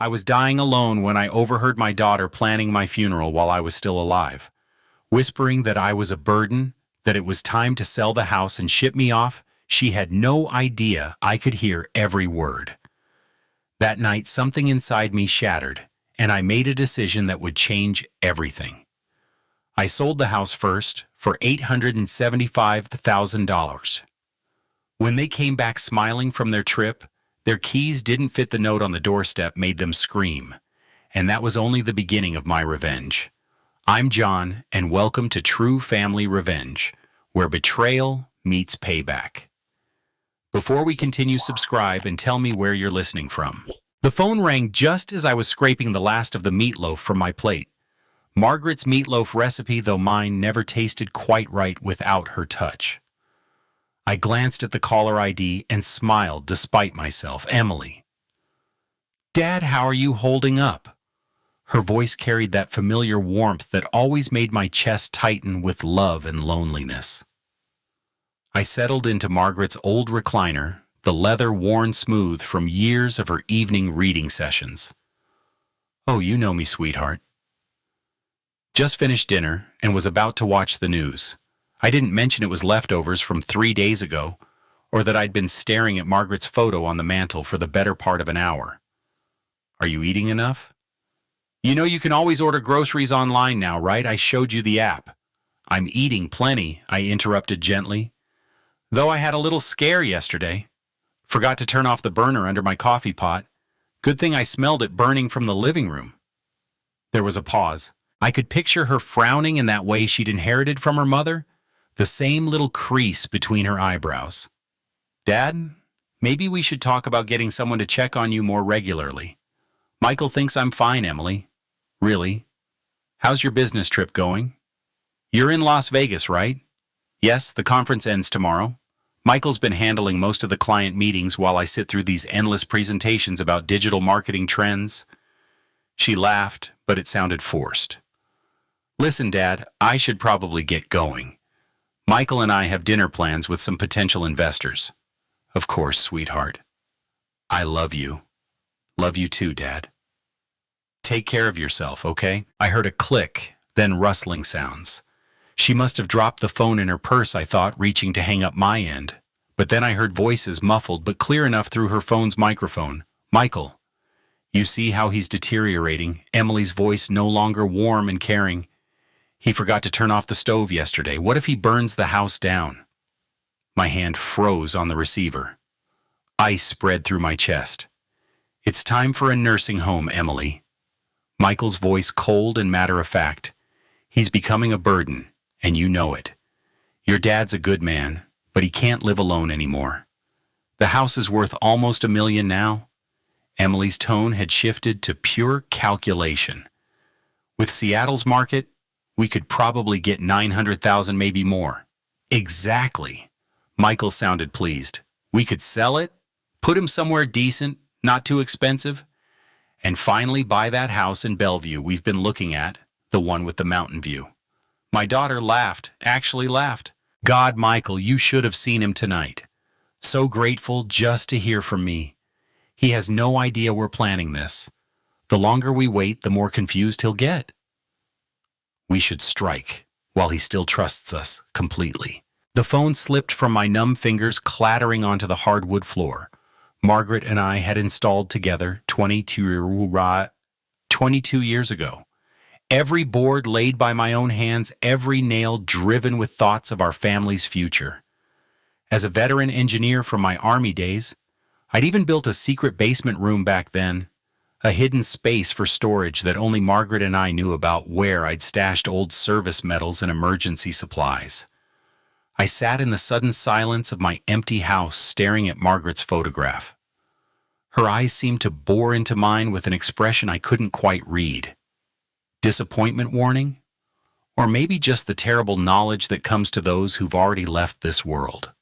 I was dying alone when I overheard my daughter planning my funeral while I was still alive, whispering that I was a burden, that it was time to sell the house and ship me off. She had no idea I could hear every word. That night, something inside me shattered, and I made a decision that would change everything. I sold the house first for $875,000. When they came back smiling from their trip, their keys didn't fit the note on the doorstep, made them scream. And that was only the beginning of my revenge. I'm John, and welcome to True Family Revenge, where betrayal meets payback. Before we continue, subscribe and tell me where you're listening from. The phone rang just as I was scraping the last of the meatloaf from my plate. Margaret's meatloaf recipe, though mine never tasted quite right without her touch. I glanced at the caller ID and smiled despite myself. Emily. Dad, how are you holding up? Her voice carried that familiar warmth that always made my chest tighten with love and loneliness. I settled into Margaret's old recliner, the leather worn smooth from years of her evening reading sessions. Oh, you know me, sweetheart. Just finished dinner and was about to watch the news. I didn't mention it was leftovers from 3 days ago, or that I'd been staring at Margaret's photo on the mantel for the better part of an hour. Are you eating enough? You know you can always order groceries online now, right? I showed you the app. I'm eating plenty, I interrupted gently. Though I had a little scare yesterday. Forgot to turn off the burner under my coffee pot. Good thing I smelled it burning from the living room. There was a pause. I could picture her frowning in that way she'd inherited from her mother, the same little crease between her eyebrows. Dad, maybe we should talk about getting someone to check on you more regularly. Michael thinks I'm fine, Emily. Really? How's your business trip going? You're in Las Vegas, right? Yes, the conference ends tomorrow. Michael's been handling most of the client meetings while I sit through these endless presentations about digital marketing trends. She laughed, but it sounded forced. Listen, Dad, I should probably get going. Michael and I have dinner plans with some potential investors. Of course, sweetheart. I love you. Love you too, Dad. Take care of yourself, okay? I heard a click, then rustling sounds. She must have dropped the phone in her purse, I thought, reaching to hang up my end. But then I heard voices muffled but clear enough through her phone's microphone. Michael. You see how he's deteriorating, Emily's voice no longer warm and caring. He forgot to turn off the stove yesterday. What if he burns the house down? My hand froze on the receiver. Ice spread through my chest. It's time for a nursing home, Emily. Michael's voice cold and matter-of-fact. He's becoming a burden, and you know it. Your dad's a good man, but he can't live alone anymore. The house is worth almost $1 million now. Emily's tone had shifted to pure calculation. With Seattle's market, we could probably get $900,000, maybe more. Exactly. Michael sounded pleased. We could sell it, put him somewhere decent, not too expensive, and finally buy that house in Bellevue we've been looking at, the one with the mountain view. My daughter laughed, actually laughed. God, Michael, you should have seen him tonight. So grateful just to hear from me. He has no idea we're planning this. The longer we wait, the more confused he'll get. We should strike, while he still trusts us completely. The phone slipped from my numb fingers, clattering onto the hardwood floor. Margaret and I had installed together 22 years ago. Every board laid by my own hands, every nail driven with thoughts of our family's future. As a veteran engineer from my Army days, I'd even built a secret basement room back then, a hidden space for storage that only Margaret and I knew about, where I'd stashed old service medals and emergency supplies. I sat in the sudden silence of my empty house staring at Margaret's photograph. Her eyes seemed to bore into mine with an expression I couldn't quite read. Disappointment warning? Or maybe just the terrible knowledge that comes to those who've already left this world.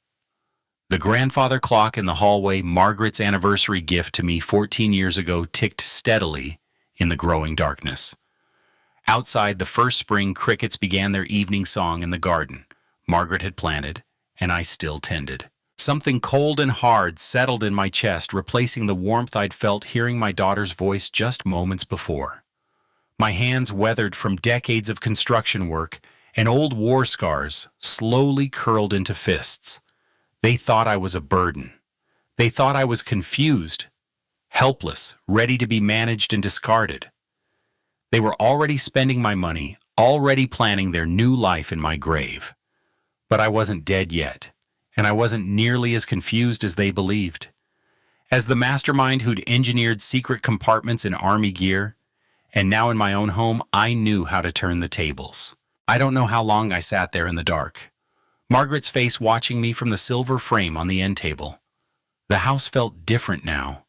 The grandfather clock in the hallway, Margaret's anniversary gift to me 14 years ago, ticked steadily in the growing darkness. Outside, the first spring crickets began their evening song in the garden Margaret had planted, and I still tended. Something cold and hard settled in my chest, replacing the warmth I'd felt hearing my daughter's voice just moments before. My hands, weathered from decades of construction work and old war scars, slowly curled into fists. They thought I was a burden. They thought I was confused, helpless, ready to be managed and discarded. They were already spending my money, already planning their new life in my grave. But I wasn't dead yet, and I wasn't nearly as confused as they believed. As the mastermind who'd engineered secret compartments in army gear, and now in my own home, I knew how to turn the tables. I don't know how long I sat there in the dark. Margaret's face watching me from the silver frame on the end table. The house felt different now,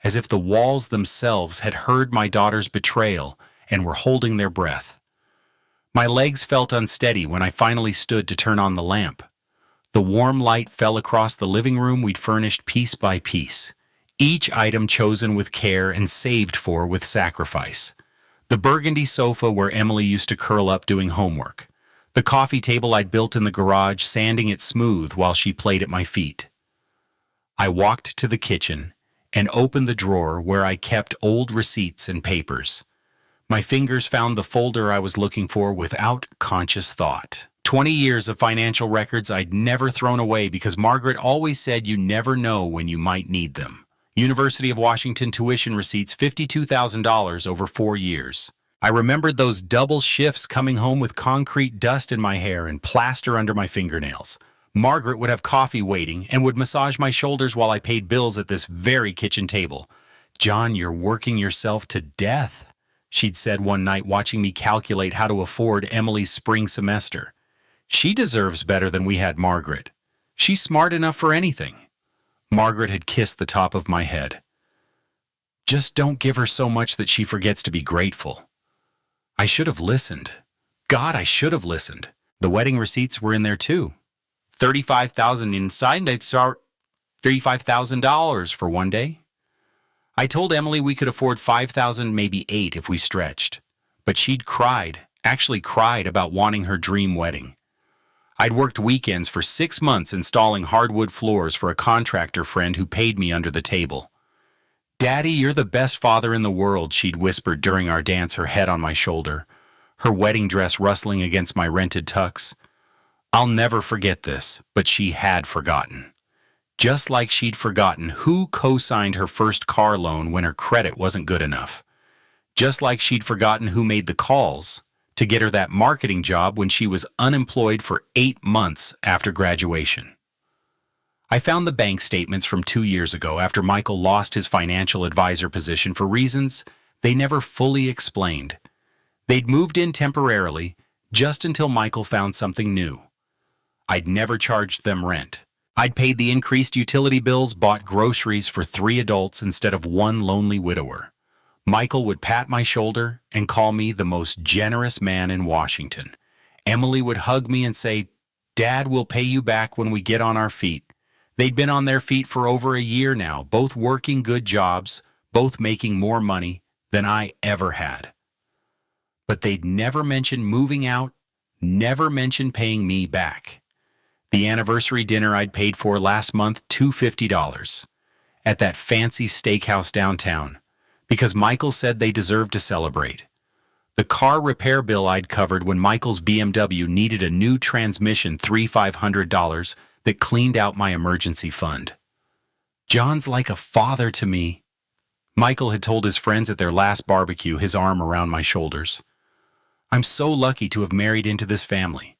as if the walls themselves had heard my daughter's betrayal and were holding their breath. My legs felt unsteady when I finally stood to turn on the lamp. The warm light fell across the living room we'd furnished piece by piece, each item chosen with care and saved for with sacrifice. The burgundy sofa where Emily used to curl up doing homework. The coffee table I'd built in the garage, sanding it smooth while she played at my feet. I walked to the kitchen and opened the drawer where I kept old receipts and papers. My fingers found the folder I was looking for without conscious thought. 20 years of financial records I'd never thrown away because Margaret always said you never know when you might need them. University of Washington tuition receipts, $52,000 over 4 years. I remembered those double shifts coming home with concrete dust in my hair and plaster under my fingernails. Margaret would have coffee waiting and would massage my shoulders while I paid bills at this very kitchen table. "John, you're working yourself to death," she'd said one night watching me calculate how to afford Emily's spring semester. "She deserves better than we had Margaret. She's smart enough for anything." Margaret had kissed the top of my head. "Just don't give her so much that she forgets to be grateful." I should have listened. God, I should have listened. The wedding receipts were in there too. $35,000 inside, I'd start $35,000 for one day. I told Emily we could afford $5,000, maybe $8,000 if we stretched. But she'd actually cried about wanting her dream wedding. I'd worked weekends for 6 months installing hardwood floors for a contractor friend who paid me under the table. "Daddy, you're the best father in the world," she'd whispered during our dance, her head on my shoulder, her wedding dress rustling against my rented tux. I'll never forget this, but she had forgotten. Just like she'd forgotten who co-signed her first car loan when her credit wasn't good enough. Just like she'd forgotten who made the calls to get her that marketing job when she was unemployed for 8 months after graduation. I found the bank statements from 2 years ago after Michael lost his financial advisor position for reasons they never fully explained. They'd moved in temporarily just until Michael found something new. I'd never charged them rent. I'd paid the increased utility bills, bought groceries for 3 adults instead of one lonely widower. Michael would pat my shoulder and call me the most generous man in Washington. Emily would hug me and say, "Dad, we'll pay you back when we get on our feet." They'd been on their feet for over a year now, both working good jobs, both making more money than I ever had. But they'd never mentioned moving out, never mentioned paying me back. The anniversary dinner I'd paid for last month, $250, at that fancy steakhouse downtown, because Michael said they deserved to celebrate. The car repair bill I'd covered when Michael's BMW needed a new transmission, $3,500, that cleaned out my emergency fund. "John's like a father to me," Michael had told his friends at their last barbecue, his arm around my shoulders. "I'm so lucky to have married into this family."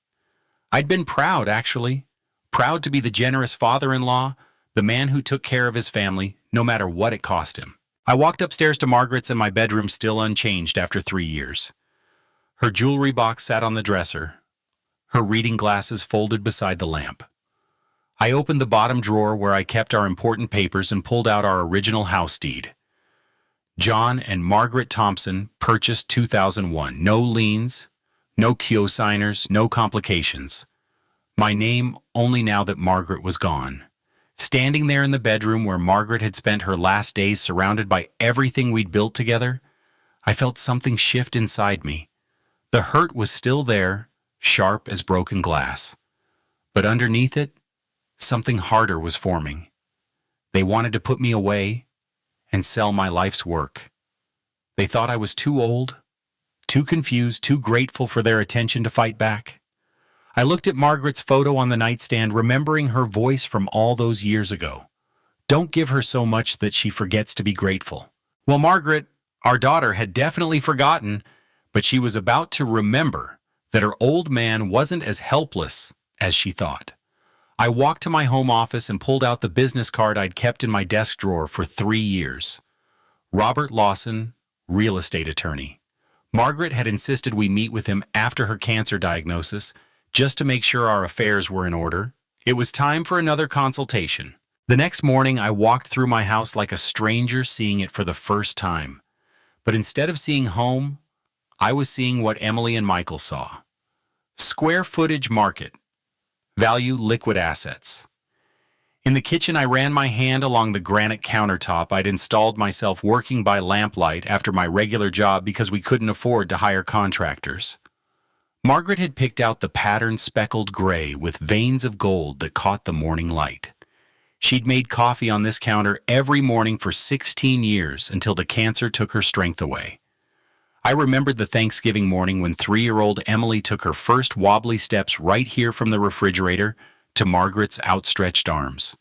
I'd been proud, actually. Proud to be the generous father-in-law, the man who took care of his family, no matter what it cost him. I walked upstairs to Margaret's in my bedroom, still unchanged after 3 years. Her jewelry box sat on the dresser, her reading glasses folded beside the lamp. I opened the bottom drawer where I kept our important papers and pulled out our original house deed. John and Margaret Thompson, purchased 2001. No liens, no co-signers, no complications. My name only now that Margaret was gone. Standing there in the bedroom where Margaret had spent her last days surrounded by everything we'd built together, I felt something shift inside me. The hurt was still there, sharp as broken glass. But underneath it, something harder was forming. They wanted to put me away and sell my life's work. They thought I was too old, too confused, too grateful for their attention to fight back. I looked at Margaret's photo on the nightstand, remembering her voice from all those years ago. Don't give her so much that she forgets to be grateful. Well, Margaret, our daughter, had definitely forgotten, but she was about to remember that her old man wasn't as helpless as she thought. I walked to my home office and pulled out the business card I'd kept in my desk drawer for 3 years. Robert Lawson, real estate attorney. Margaret had insisted we meet with him after her cancer diagnosis, just to make sure our affairs were in order. It was time for another consultation. The next morning, I walked through my house like a stranger seeing it for the first time. But instead of seeing home, I was seeing what Emily and Michael saw. Square footage market. Value liquid assets. In the kitchen, I ran my hand along the granite countertop. I'd installed myself working by lamplight after my regular job because we couldn't afford to hire contractors. Margaret had picked out the patterned speckled gray with veins of gold that caught the morning light. She'd made coffee on this counter every morning for 16 years until the cancer took her strength away. I remembered the Thanksgiving morning when 3-year-old Emily took her first wobbly steps right here from the refrigerator to Margaret's outstretched arms.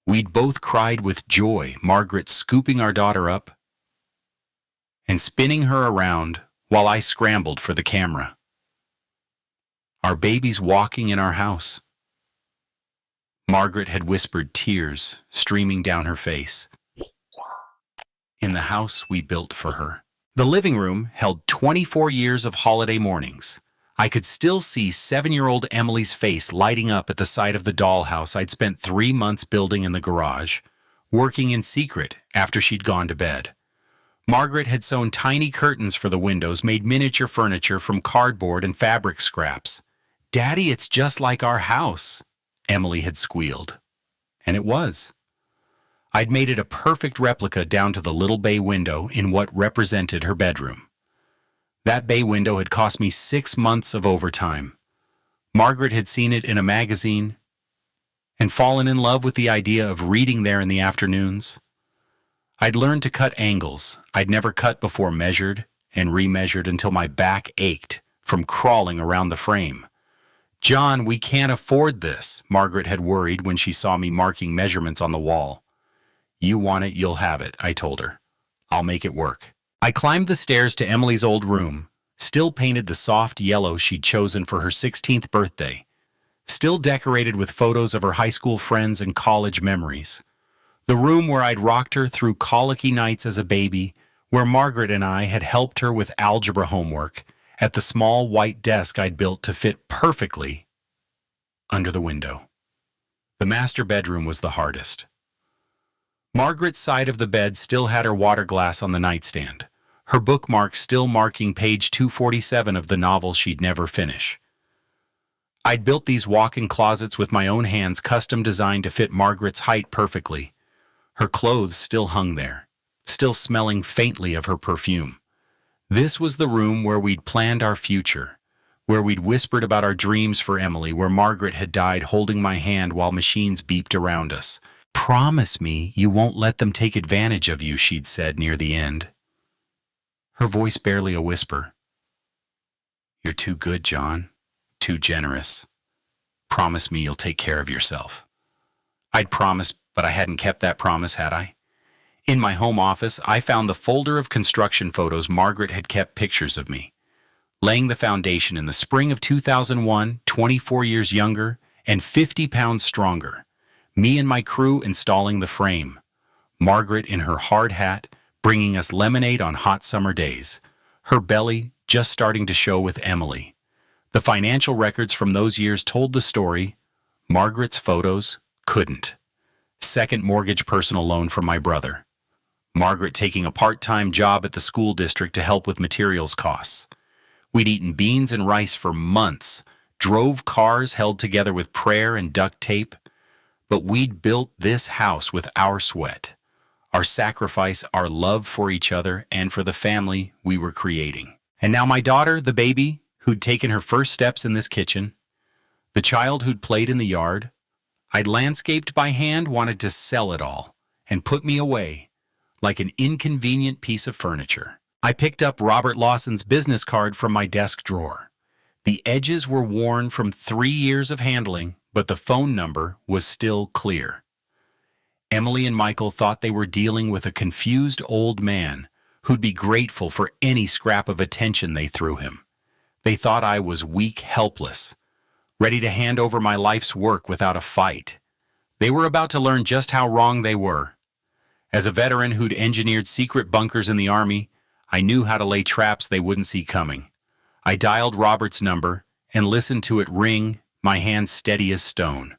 We'd both cried with joy, Margaret scooping our daughter up and spinning her around while I scrambled for the camera. Our baby's walking in our house. Margaret had whispered, tears streaming down her face. In the house we built for her. The living room held 24 years of holiday mornings. I could still see 7-year-old Emily's face lighting up at the sight of the dollhouse I'd spent 3 months building in the garage, working in secret after she'd gone to bed. Margaret had sewn tiny curtains for the windows, made miniature furniture from cardboard and fabric scraps. "Daddy, it's just like our house," Emily had squealed. And it was. I'd made it a perfect replica down to the little bay window in what represented her bedroom. That bay window had cost me 6 months of overtime. Margaret had seen it in a magazine and fallen in love with the idea of reading there in the afternoons. I'd learned to cut angles I'd never cut before, measured and remeasured until my back ached from crawling around the frame. "John, we can't afford this," Margaret had worried when she saw me marking measurements on the wall. "You want it, you'll have it," I told her. "I'll make it work." I climbed the stairs to Emily's old room, still painted the soft yellow she'd chosen for her 16th birthday, still decorated with photos of her high school friends and college memories. The room where I'd rocked her through colicky nights as a baby, where Margaret and I had helped her with algebra homework, at the small white desk I'd built to fit perfectly under the window. The master bedroom was the hardest. Margaret's side of the bed still had her water glass on the nightstand, her bookmark still marking page 247 of the novel she'd never finish. I'd built these walk-in closets with my own hands, custom designed to fit Margaret's height perfectly. Her clothes still hung there, still smelling faintly of her perfume. This was the room where we'd planned our future, where we'd whispered about our dreams for Emily, where Margaret had died holding my hand while machines beeped around us. "Promise me you won't let them take advantage of you," she'd said near the end. Her voice barely a whisper. "You're too good, John. Too generous. Promise me you'll take care of yourself." I'd promised, but I hadn't kept that promise, had I? In my home office, I found the folder of construction photos Margaret had kept pictures of me. Laying the foundation in the spring of 2001, 24 years younger and 50 pounds stronger. Me and my crew installing the frame. Margaret in her hard hat, bringing us lemonade on hot summer days. Her belly just starting to show with Emily. The financial records from those years told the story. Margaret's photos couldn't. Second mortgage personal loan from my brother. Margaret taking a part-time job at the school district to help with materials costs. We'd eaten beans and rice for months, drove cars held together with prayer and duct tape. But we'd built this house with our sweat, our sacrifice, our love for each other and for the family we were creating. And now my daughter, the baby, who'd taken her first steps in this kitchen, The child who'd played in the yard? I'd landscaped by hand, wanted to sell it all and put me away like an inconvenient piece of furniture. I picked up Robert Lawson's business card from my desk drawer. The edges were worn from 3 years of handling, but the phone number was still clear. Emily and Michael thought they were dealing with a confused old man who'd be grateful for any scrap of attention they threw him. They thought I was weak, helpless, ready to hand over my life's work without a fight. They were about to learn just how wrong they were. As a veteran who'd engineered secret bunkers in the Army, I knew how to lay traps they wouldn't see coming. I dialed Robert's number and listened to it ring, my hands steady as stone.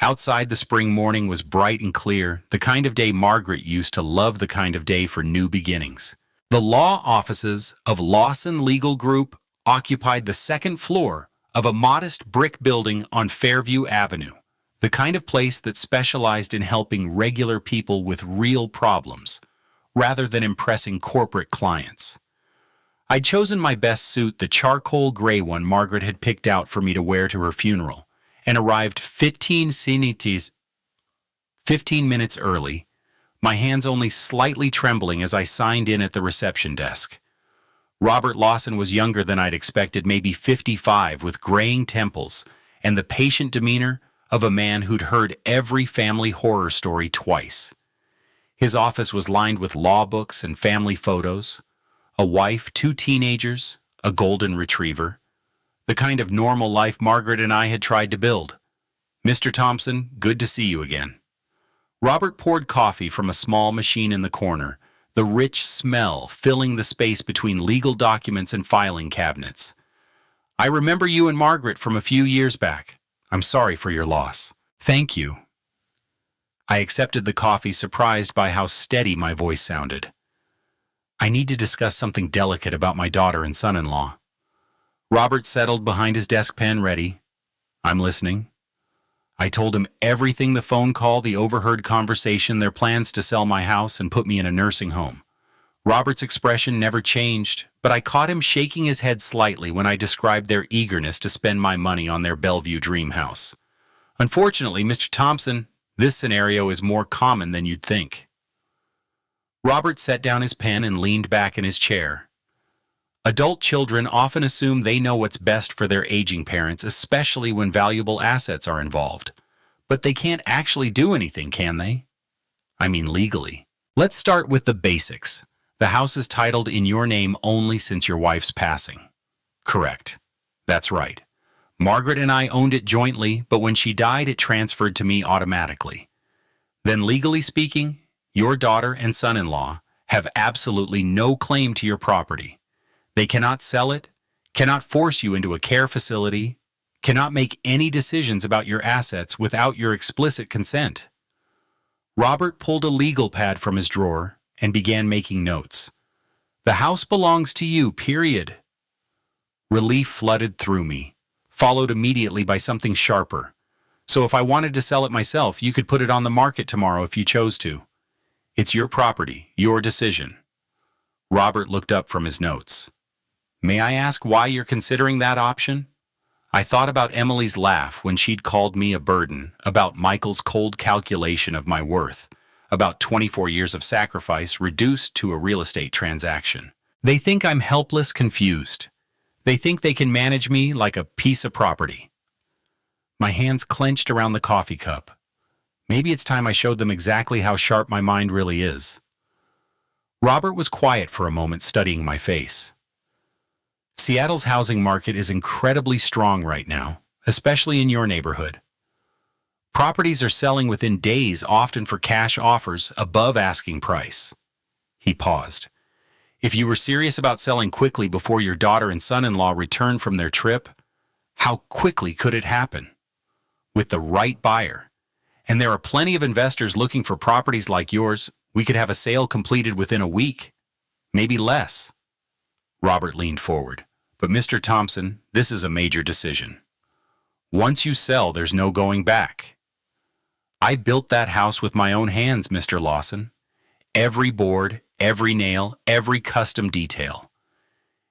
Outside, the spring morning was bright and clear, the kind of day Margaret used to love, the kind of day for new beginnings. The law offices of Lawson Legal Group occupied the second floor of a modest brick building on Fairview Avenue, the kind of place that specialized in helping regular people with real problems, rather than impressing corporate clients. I'd chosen my best suit, the charcoal gray one Margaret had picked out for me to wear to her funeral, and arrived 15 minutes early, my hands only slightly trembling as I signed in at the reception desk. Robert Lawson was younger than I'd expected, maybe 55, with graying temples and the patient demeanor of a man who'd heard every family horror story twice. His office was lined with law books and family photos, a wife, 2 teenagers, a golden retriever, the kind of normal life Margaret and I had tried to build. "Mr. Thompson, good to see you again." Robert poured coffee from a small machine in the corner, the rich smell filling the space between legal documents and filing cabinets. "I remember you and Margaret from a few years back. I'm sorry for your loss." "Thank you." I accepted the coffee, surprised by how steady my voice sounded. "I need to discuss something delicate about my daughter and son-in-law." Robert settled behind his desk, pen ready. "I'm listening." I told him everything: the phone call, the overheard conversation, their plans to sell my house and put me in a nursing home. Robert's expression never changed, but I caught him shaking his head slightly when I described their eagerness to spend my money on their Bellevue dream house. "Unfortunately, Mr. Thompson, this scenario is more common than you'd think." Robert set down his pen and leaned back in his chair. "Adult children often assume they know what's best for their aging parents, especially when valuable assets are involved. But they can't actually do anything, can they? I mean, legally. Let's start with the basics. The house is titled in your name only since your wife's passing." "Correct. That's right. Margaret and I owned it jointly, but when she died, it transferred to me automatically. Then, legally speaking, your daughter and son-in-law have absolutely no claim to your property. They cannot sell it, cannot force you into a care facility, cannot make any decisions about your assets without your explicit consent." Robert pulled a legal pad from his drawer and began making notes. "The house belongs to you, period." Relief flooded through me, followed immediately by something sharper. "So if I wanted to sell it myself, you could put it on the market tomorrow if you chose to. It's your property, your decision." Robert looked up from his notes. "May I ask why you're considering that option?" I thought about Emily's laugh when she'd called me a burden, about Michael's cold calculation of my worth, about 24 years of sacrifice reduced to a real estate transaction. They think I'm helpless, confused. They think they can manage me like a piece of property. My hands clenched around the coffee cup. Maybe it's time I showed them exactly how sharp my mind really is. Robert was quiet for a moment, studying my face. "Seattle's housing market is incredibly strong right now, especially in your neighborhood. Properties are selling within days, often for cash offers above asking price." He paused. "If you were serious about selling quickly before your daughter and son-in-law returned from their trip, how quickly could it happen? With the right buyer. And there are plenty of investors looking for properties like yours. We could have a sale completed within a week, maybe less." Robert leaned forward. "But Mr. Thompson, this is a major decision. Once you sell, there's no going back. I built that house with my own hands, Mr. Lawson. Every board, every nail, every custom detail,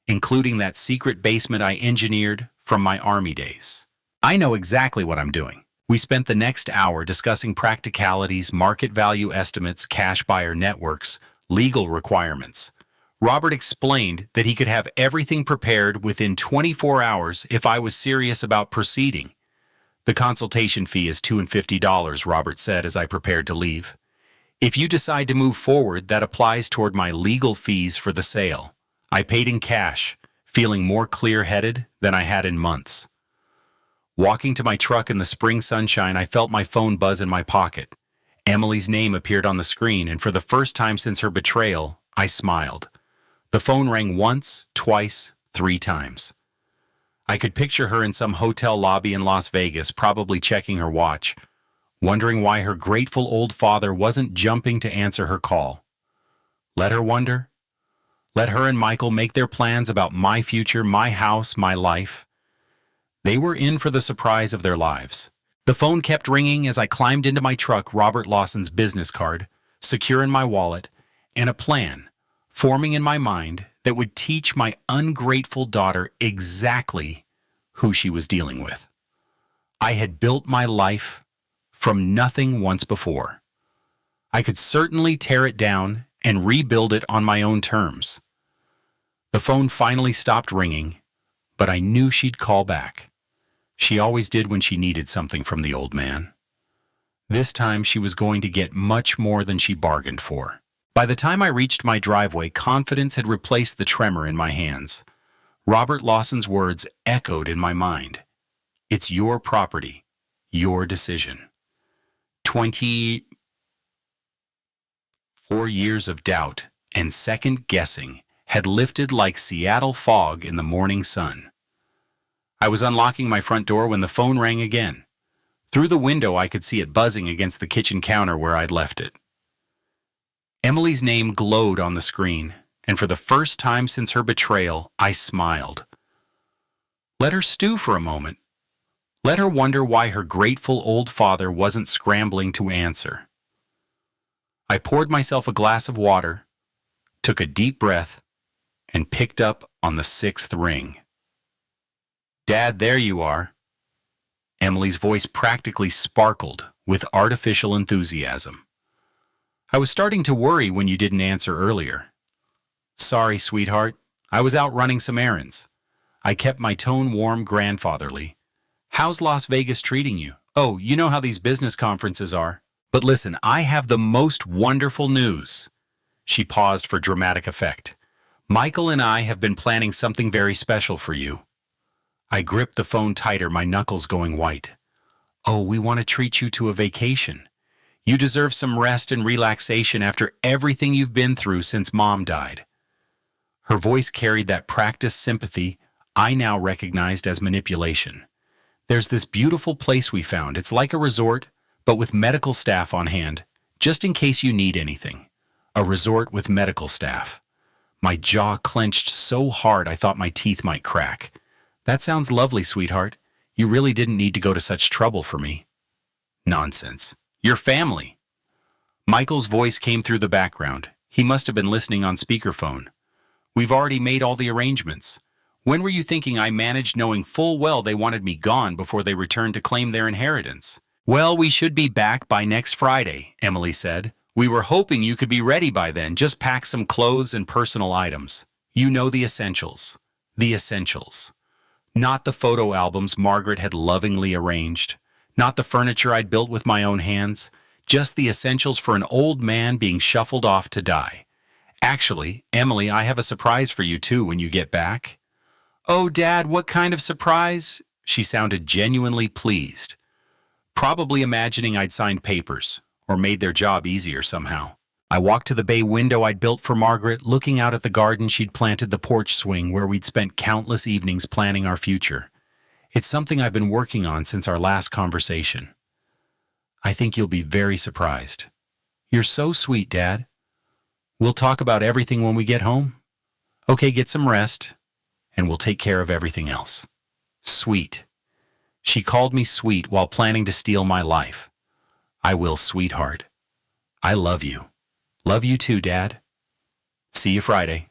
including that secret basement I engineered from my Army days. I know exactly what I'm doing. We spent the next hour discussing practicalities, market value estimates, cash buyer networks, legal requirements. Robert explained that he could have everything prepared within 24 hours if I was serious about proceeding. The consultation fee is $250, Robert said as I prepared to leave. If you decide to move forward, that applies toward my legal fees for the sale. I paid in cash, feeling more clear-headed than I had in months. Walking to my truck in the spring sunshine, I felt my phone buzz in my pocket. Emily's name appeared on the screen, and for the first time since her betrayal, I smiled. The phone rang once, twice, 3 times. I could picture her in some hotel lobby in Las Vegas, probably checking her watch, wondering why her grateful old father wasn't jumping to answer her call. Let her wonder. Let her and Michael make their plans about my future, my house, my life. They were in for the surprise of their lives. The phone kept ringing as I climbed into my truck, Robert Lawson's business card, secure in my wallet, and a plan forming in my mind that would teach my ungrateful daughter exactly who she was dealing with. I had built my life from nothing once before. I could certainly tear it down and rebuild it on my own terms. The phone finally stopped ringing, but I knew she'd call back. She always did when she needed something from the old man. This time she was going to get much more than she bargained for. By the time I reached my driveway, confidence had replaced the tremor in my hands. Robert Lawson's words echoed in my mind. It's your property, your decision. 24 years of doubt and second guessing had lifted like Seattle fog in the morning sun. I was unlocking my front door when the phone rang again. Through the window, I could see it buzzing against the kitchen counter where I'd left it. Emily's name glowed on the screen, and for the first time since her betrayal, I smiled. Let her stew for a moment. Let her wonder why her grateful old father wasn't scrambling to answer. I poured myself a glass of water, took a deep breath, and picked up on the 6th ring. Dad, there you are. Emily's voice practically sparkled with artificial enthusiasm. I was starting to worry when you didn't answer earlier. Sorry, sweetheart. I was out running some errands. I kept my tone warm, grandfatherly. How's Las Vegas treating you? Oh, you know how these business conferences are. But listen, I have the most wonderful news. She paused for dramatic effect. Michael and I have been planning something very special for you. I gripped the phone tighter, my knuckles going white. Oh, we want to treat you to a vacation. You deserve some rest and relaxation after everything you've been through since Mom died. Her voice carried that practiced sympathy I now recognized as manipulation. There's this beautiful place we found. It's like a resort, but with medical staff on hand, just in case you need anything. A resort with medical staff. My jaw clenched so hard I thought my teeth might crack. That sounds lovely, sweetheart. You really didn't need to go to such trouble for me. Nonsense. Your family. Michael's voice came through the background. He must have been listening on speakerphone. We've already made all the arrangements. When were you thinking I managed knowing full well they wanted me gone before they returned to claim their inheritance? Well, we should be back by next Friday, Emily said. We were hoping you could be ready by then. Just pack some clothes and personal items. You know the essentials. The essentials. Not the photo albums Margaret had lovingly arranged. Not the furniture I'd built with my own hands. Just the essentials for an old man being shuffled off to die. Actually, Emily, I have a surprise for you too when you get back. Oh, Dad, what kind of surprise? She sounded genuinely pleased. Probably imagining I'd signed papers, or made their job easier somehow. I walked to the bay window I'd built for Margaret, looking out at the garden she'd planted, the porch swing where we'd spent countless evenings planning our future. It's something I've been working on since our last conversation. I think you'll be very surprised. You're so sweet, Dad. We'll talk about everything when we get home. Okay, get some rest, and we'll take care of everything else. Sweet. She called me sweet while planning to steal my life. I will, sweetheart. I love you. Love you too, Dad. See you Friday.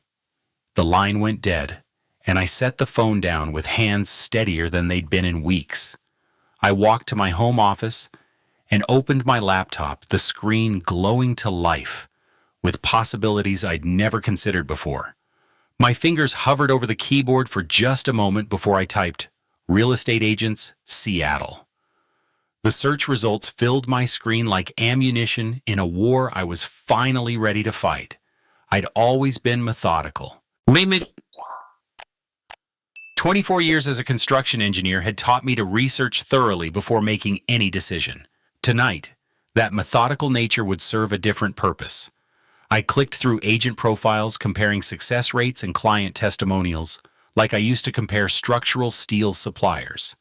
The line went dead, and I set the phone down with hands steadier than they'd been in weeks. I walked to my home office and opened my laptop, the screen glowing to life with possibilities I'd never considered before. My fingers hovered over the keyboard for just a moment before I typed, "Real estate agents, Seattle." The search results filled my screen like ammunition in a war I was finally ready to fight. I'd always been methodical. 24 years as a construction engineer had taught me to research thoroughly before making any decision. Tonight, that methodical nature would serve a different purpose. I clicked through agent profiles comparing success rates and client testimonials like I used to compare structural steel suppliers.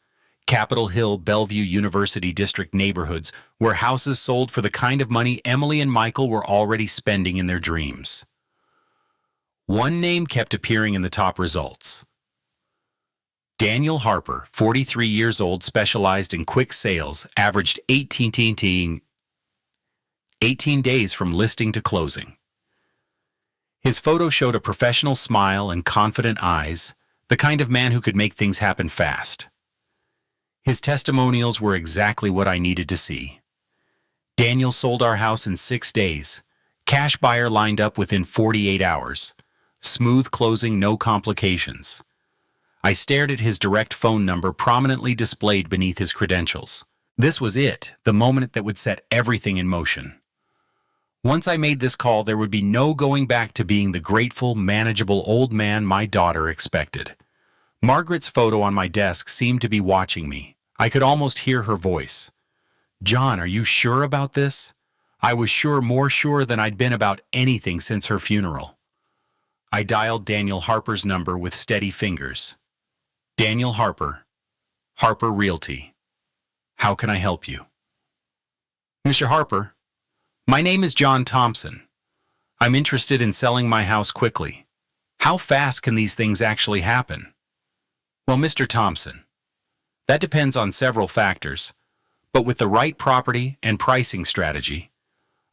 Capitol Hill, Bellevue University District neighborhoods where houses sold for the kind of money Emily and Michael were already spending in their dreams. One name kept appearing in the top results. Daniel Harper, 43 years old, specialized in quick sales, averaged 18 days from listing to closing. His photo showed a professional smile and confident eyes, the kind of man who could make things happen fast. His testimonials were exactly what I needed to see. Daniel sold our house in 6 days. Cash buyer lined up within 48 hours. Smooth closing, no complications. I stared at his direct phone number prominently displayed beneath his credentials. This was it, the moment that would set everything in motion. Once I made this call, there would be no going back to being the grateful, manageable old man my daughter expected. Margaret's photo on my desk seemed to be watching me. I could almost hear her voice. "John, are you sure about this?" I was sure, more sure than I'd been about anything since her funeral. I dialed Daniel Harper's number with steady fingers. "Daniel Harper, Harper Realty. How can I help you?" "Mr. Harper, my name is John Thompson. I'm interested in selling my house quickly. How fast can these things actually happen?" "Well, Mr. Thompson, that depends on several factors, but with the right property and pricing strategy,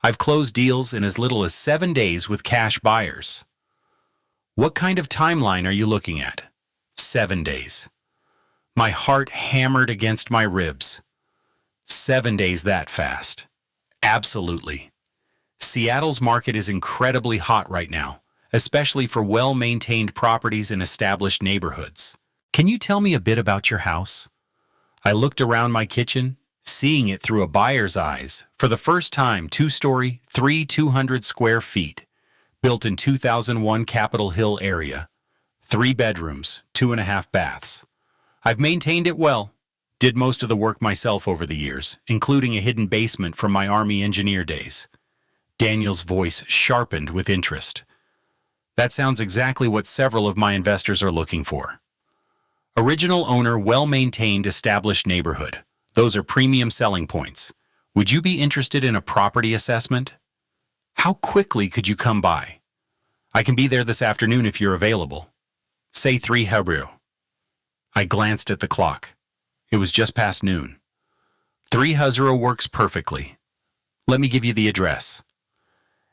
I've closed deals in as little as 7 days with cash buyers." "What kind of timeline are you looking at?" 7 days. My heart hammered against my ribs. 7 days that fast? Absolutely. Seattle's market is incredibly hot right now, especially for well-maintained properties in established neighborhoods. "Can you tell me a bit about your house?" I looked around my kitchen, seeing it through a buyer's eyes. For the first time, 2-story, 200 square feet, built in 2001 Capitol Hill area. 3 bedrooms, 2.5 baths. I've maintained it well. Did most of the work myself over the years, including a hidden basement from my Army engineer days. Daniel's voice sharpened with interest. That sounds exactly what several of my investors are looking for. Original owner, well-maintained, established neighborhood. Those are premium selling points. Would you be interested in a property assessment? How quickly could you come by? I can be there this afternoon if you're available. Say 3 Hebrew. I glanced at the clock. It was just past noon. 3 Huzro works perfectly. Let me give you the address.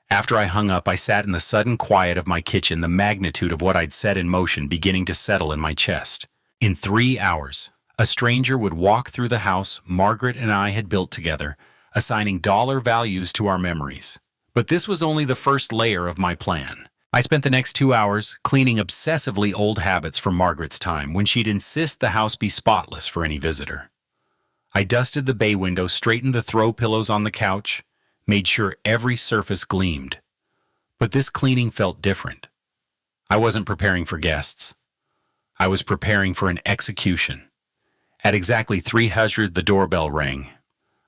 After I hung up, I sat in the sudden quiet of my kitchen, the magnitude of what I'd set in motion beginning to settle in my chest. In 3 hours, a stranger would walk through the house Margaret and I had built together, assigning dollar values to our memories. But this was only the first layer of my plan. I spent the next 2 hours cleaning obsessively old habits from Margaret's time when she'd insist the house be spotless for any visitor. I dusted the bay window, straightened the throw pillows on the couch, made sure every surface gleamed. But this cleaning felt different. I wasn't preparing for guests. I was preparing for an execution. At exactly 300, the doorbell rang.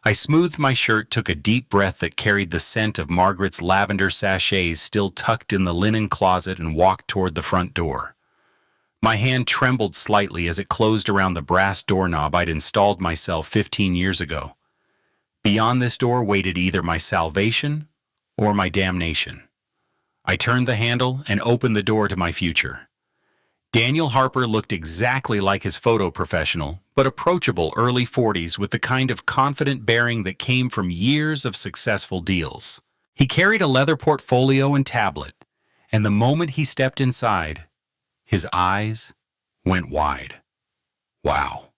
I smoothed my shirt, took a deep breath that carried the scent of Margaret's lavender sachets still tucked in the linen closet, and walked toward the front door. My hand trembled slightly as it closed around the brass doorknob I'd installed myself 15 years ago. Beyond this door waited either my salvation or my damnation. I turned the handle and opened the door to my future. Daniel Harper looked exactly like his photo professional, but approachable, early 40s, with the kind of confident bearing that came from years of successful deals. He carried a leather portfolio and tablet, and the moment he stepped inside, his eyes went wide. Wow.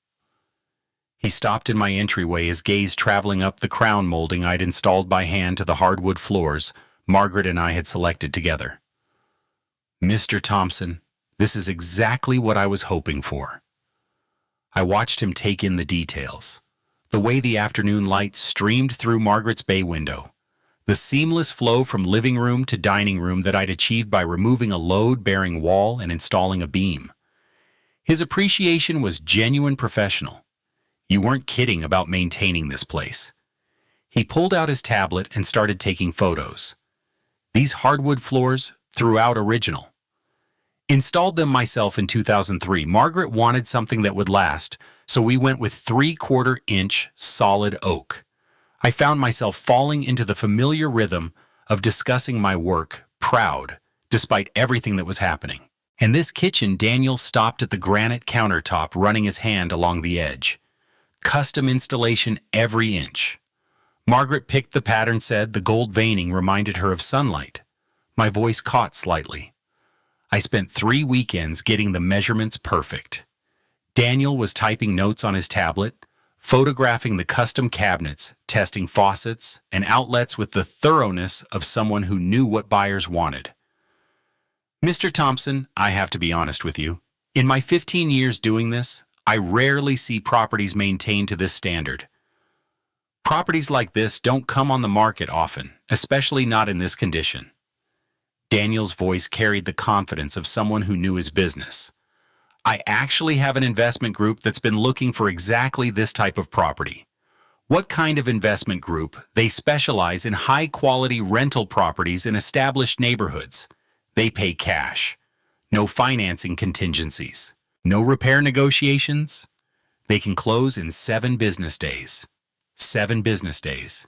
He stopped in my entryway, his gaze traveling up the crown molding I'd installed by hand to the hardwood floors Margaret and I had selected together. "Mr. Thompson, this is exactly what I was hoping for." I watched him take in the details. The way the afternoon light streamed through Margaret's bay window. The seamless flow from living room to dining room that I'd achieved by removing a load-bearing wall and installing a beam. His appreciation was genuine professional. "You weren't kidding about maintaining this place." He pulled out his tablet and started taking photos. "These hardwood floors, throughout original. Installed them myself in 2003. Margaret wanted something that would last, so we went with 3/4-inch solid oak." I found myself falling into the familiar rhythm of discussing my work, proud, despite everything that was happening. In this kitchen, Daniel stopped at the granite countertop, running his hand along the edge. "Custom installation every inch." Margaret picked the pattern, said the gold veining reminded her of sunlight. My voice caught slightly. I spent 3 weekends getting the measurements perfect. Daniel was typing notes on his tablet, photographing the custom cabinets, testing faucets and outlets with the thoroughness of someone who knew what buyers wanted. "Mr. Thompson, I have to be honest with you. In my 15 years doing this, I rarely see properties maintained to this standard. Properties like this don't come on the market often, especially not in this condition." Daniel's voice carried the confidence of someone who knew his business. "I actually have an investment group that's been looking for exactly this type of property." "What kind of investment group?" "They specialize in high-quality rental properties in established neighborhoods. They pay cash. No financing contingencies. No repair negotiations. They can close in 7 business days. 7 business days.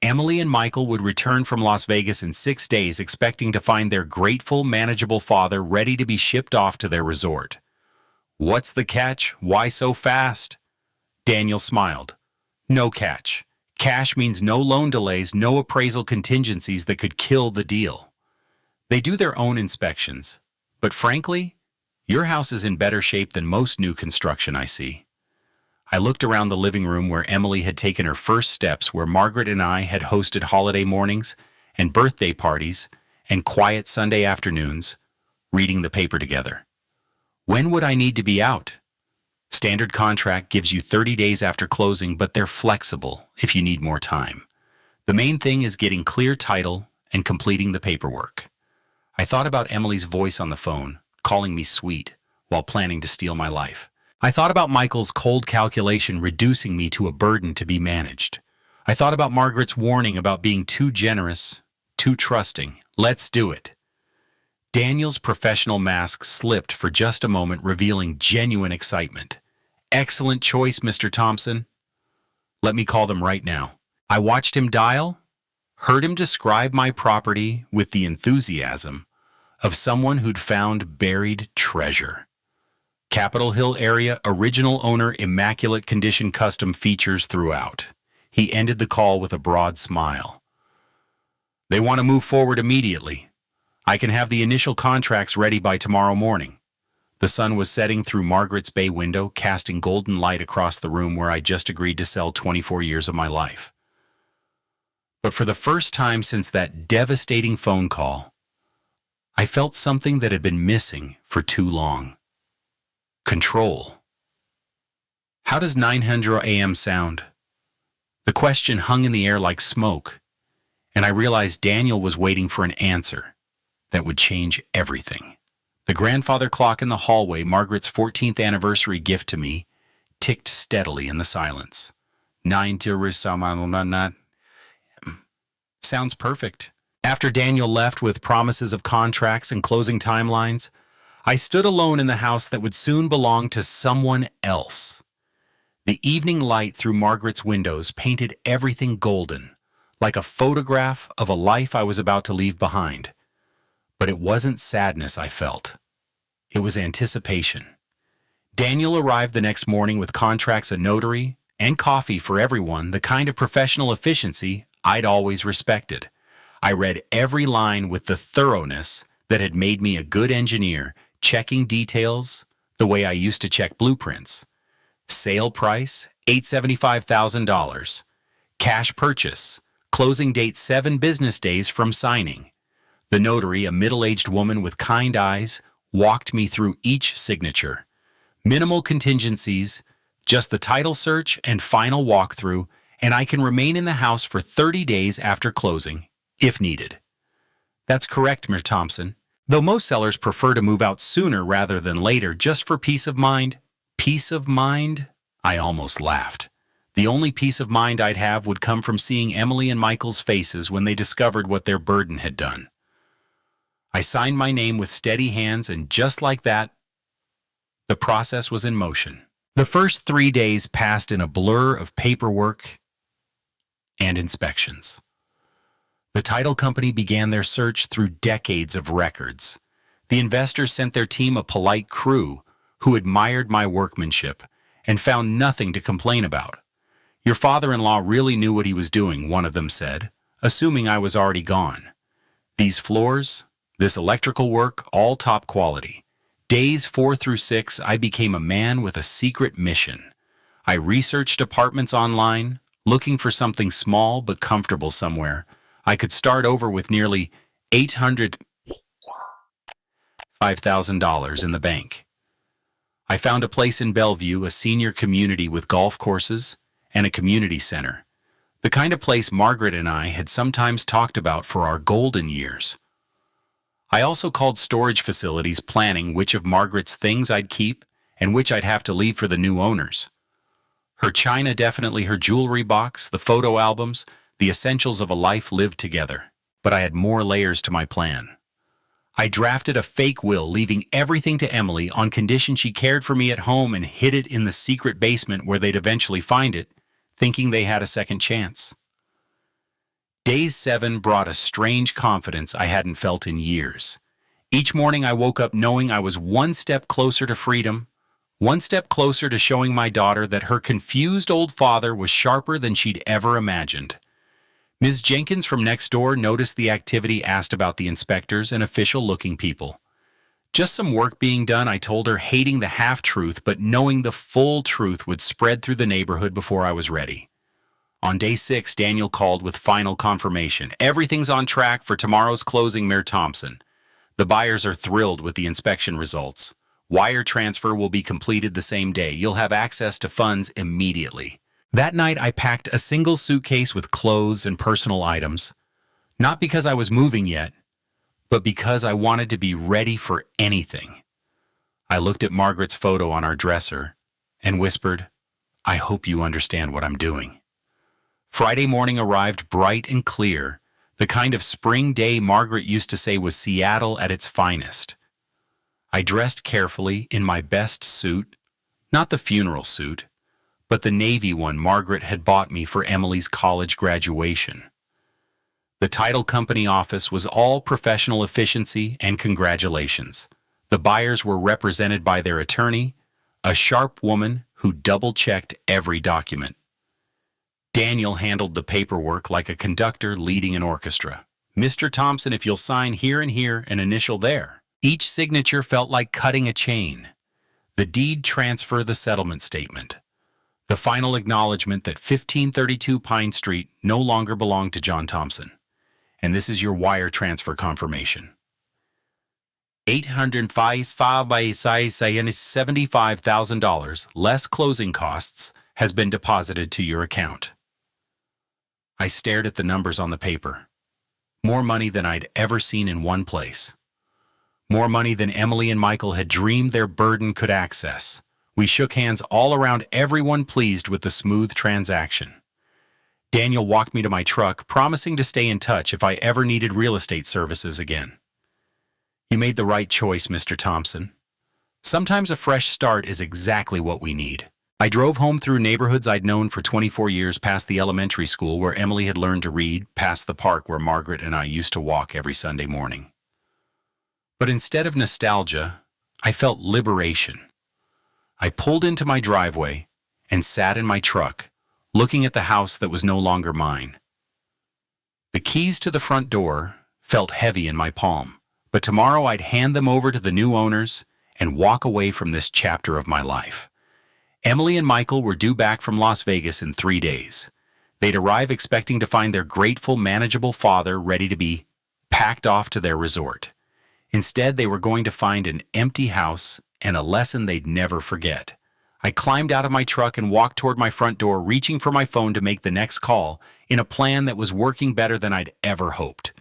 Emily and Michael would return from Las Vegas in 6 days, expecting to find their grateful, manageable father ready to be shipped off to their resort." "What's the catch? Why so fast?" Daniel smiled. "No catch. Cash means no loan delays, no appraisal contingencies that could kill the deal. They do their own inspections. But frankly, your house is in better shape than most new construction I see." I looked around the living room where Emily had taken her first steps, where Margaret and I had hosted holiday mornings and birthday parties and quiet Sunday afternoons, reading the paper together. When would I need to be out? Standard contract gives you 30 days after closing, but they're flexible if you need more time. The main thing is getting clear title and completing the paperwork. I thought about Emily's voice on the phone, calling me sweet, while planning to steal my life. I thought about Michael's cold calculation reducing me to a burden to be managed. I thought about Margaret's warning about being too generous, too trusting. Let's do it. Daniel's professional mask slipped for just a moment, revealing genuine excitement. "Excellent choice, Mr. Thompson. Let me call them right now." I watched him dial, heard him describe my property with the enthusiasm of someone who'd found buried treasure. Capitol Hill area, original owner, immaculate condition, custom features throughout. He ended the call with a broad smile. "They want to move forward immediately. I can have the initial contracts ready by tomorrow morning." The sun was setting through Margaret's bay window, casting golden light across the room where I just agreed to sell 24 years of my life. But for the first time since that devastating phone call, I felt something that had been missing for too long. Control. How does 900 AM sound? The question hung in the air like smoke, and I realized Daniel was waiting for an answer that would change everything. The grandfather clock in the hallway, Margaret's 14th anniversary gift to me, ticked steadily in the silence. 9 sounds perfect. After Daniel left with promises of contracts and closing timelines, I stood alone in the house that would soon belong to someone else. The evening light through Margaret's windows painted everything golden, like a photograph of a life I was about to leave behind. But it wasn't sadness I felt. It was anticipation. Daniel arrived the next morning with contracts, a notary, and coffee for everyone, the kind of professional efficiency I'd always respected. I read every line with the thoroughness that had made me a good engineer, checking details the way I used to check blueprints. Sale price, $875,000. Cash purchase. Closing date 7 business days from signing. The notary, a middle-aged woman with kind eyes, walked me through each signature. Minimal contingencies, just the title search and final walkthrough, and I can remain in the house for 30 days after closing, if needed. That's correct, Mr. Thompson. Though most sellers prefer to move out sooner rather than later just for peace of mind. Peace of mind? I almost laughed. The only peace of mind I'd have would come from seeing Emily and Michael's faces when they discovered what their burden had done. I signed my name with steady hands, and just like that, the process was in motion. The first 3 days passed in a blur of paperwork and inspections. The title company began their search through decades of records. The investors sent their team a polite crew who admired my workmanship and found nothing to complain about. "Your father-in-law really knew what he was doing," one of them said, assuming I was already gone. "These floors, this electrical work, all top quality." Days 4 through 6, I became a man with a secret mission. I researched apartments online, looking for something small but comfortable somewhere. I could start over with nearly $805,000 in the bank. I found a place in Bellevue, a senior community with golf courses and a community center. The kind of place Margaret and I had sometimes talked about for our golden years. I also called storage facilities, planning which of Margaret's things I'd keep and which I'd have to leave for the new owners. Her china, definitely her jewelry box, the photo albums, the essentials of a life lived together. But I had more layers to my plan. I drafted a fake will, leaving everything to Emily on condition she cared for me at home and hid it in the secret basement where they'd eventually find it, thinking they had a second chance. Day 7 brought a strange confidence I hadn't felt in years. Each morning I woke up knowing I was one step closer to freedom, one step closer to showing my daughter that her confused old father was sharper than she'd ever imagined. Ms. Jenkins from next door noticed the activity, asked about the inspectors and official-looking people. Just some work being done, I told her, hating the half-truth but knowing the full truth would spread through the neighborhood before I was ready. On day 6, Daniel called with final confirmation. "Everything's on track for tomorrow's closing, Mayor Thompson. The buyers are thrilled with the inspection results. Wire transfer will be completed the same day. You'll have access to funds immediately." That night, I packed a single suitcase with clothes and personal items, not because I was moving yet, but because I wanted to be ready for anything. I looked at Margaret's photo on our dresser and whispered, "I hope you understand what I'm doing." Friday morning arrived bright and clear, the kind of spring day Margaret used to say was Seattle at its finest. I dressed carefully in my best suit, not the funeral suit, but the navy one Margaret had bought me for Emily's college graduation. The title company office was all professional efficiency and congratulations. The buyers were represented by their attorney, a sharp woman who double-checked every document. Daniel handled the paperwork like a conductor leading an orchestra. "Mr. Thompson, if you'll sign here and here, an initial there." Each signature felt like cutting a chain. The deed transfer, the settlement statement. The final acknowledgement that 1532 Pine Street no longer belonged to John Thompson. And this is your wire transfer confirmation. $875,000 less closing costs has been deposited to your account. I stared at the numbers on the paper. More money than I'd ever seen in one place. More money than Emily and Michael had dreamed their burden could access. We shook hands all around, everyone pleased with the smooth transaction. Daniel walked me to my truck, promising to stay in touch if I ever needed real estate services again. "You made the right choice, Mr. Thompson. Sometimes a fresh start is exactly what we need." I drove home through neighborhoods I'd known for 24 years, past the elementary school where Emily had learned to read, past the park where Margaret and I used to walk every Sunday morning. But instead of nostalgia, I felt liberation. I pulled into my driveway and sat in my truck, looking at the house that was no longer mine. The keys to the front door felt heavy in my palm, but tomorrow I'd hand them over to the new owners and walk away from this chapter of my life. Emily and Michael were due back from Las Vegas in 3 days. They'd arrive expecting to find their grateful, manageable father ready to be packed off to their resort. Instead, they were going to find an empty house and a lesson they'd never forget. I climbed out of my truck and walked toward my front door, reaching for my phone to make the next call in a plan that was working better than I'd ever hoped.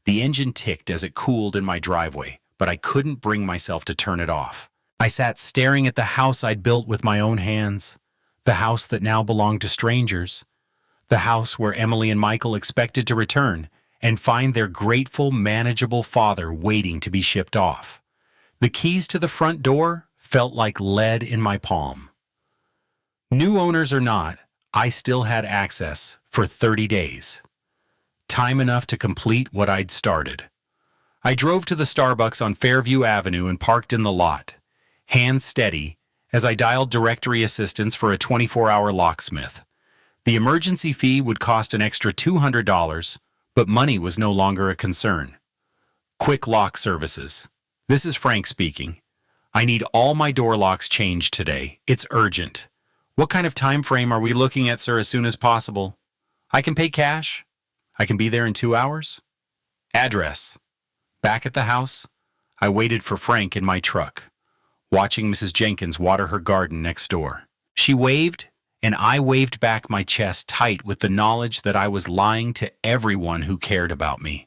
The engine ticked as it cooled in my driveway, but I couldn't bring myself to turn it off. I sat staring at the house I'd built with my own hands, the house that now belonged to strangers, the house where Emily and Michael expected to return and find their grateful, manageable father waiting to be shipped off. The keys to the front door felt like lead in my palm. New owners or not, I still had access for 30 days. Time enough to complete what I'd started. I drove to the Starbucks on Fairview Avenue and parked in the lot, hands steady, as I dialed directory assistance for a 24-hour locksmith. The emergency fee would cost an extra $200, but money was no longer a concern. Quick lock services. This is Frank speaking. I need all my door locks changed today. It's urgent. What kind of time frame are we looking at, sir? As soon as possible. I can pay cash. I can be there in 2 hours. Address. Back at the house, I waited for Frank in my truck, watching Mrs. Jenkins water her garden next door. She waved, and I waved back, my chest tight with the knowledge that I was lying to everyone who cared about me.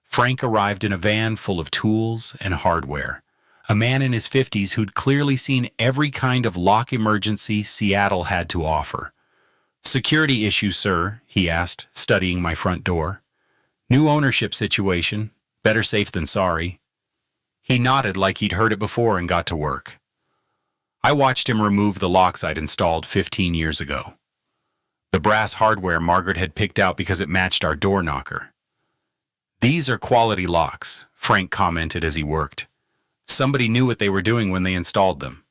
Frank arrived in a van full of tools and hardware, a man in his 50s who'd clearly seen every kind of lock emergency Seattle had to offer. Security issue, sir, he asked, studying my front door. New ownership situation, better safe than sorry. He nodded like he'd heard it before and got to work. I watched him remove the locks I'd installed 15 years ago. The brass hardware Margaret had picked out because it matched our door knocker. These are quality locks, Frank commented as he worked. Somebody knew what they were doing when they installed them.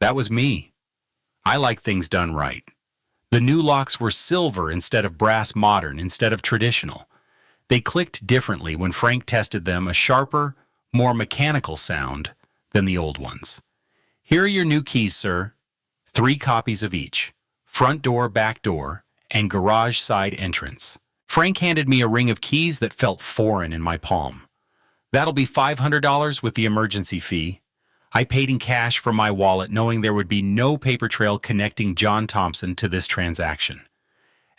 That was me. I like things done right. The new locks were silver instead of brass, modern instead of traditional. They clicked differently when Frank tested them, a sharper, more mechanical sound than the old ones. Here are your new keys, sir. 3 copies of each. Front door, back door, and garage side entrance. Frank handed me a ring of keys that felt foreign in my palm. That'll be $500 with the emergency fee. I paid in cash from my wallet, knowing there would be no paper trail connecting John Thompson to this transaction.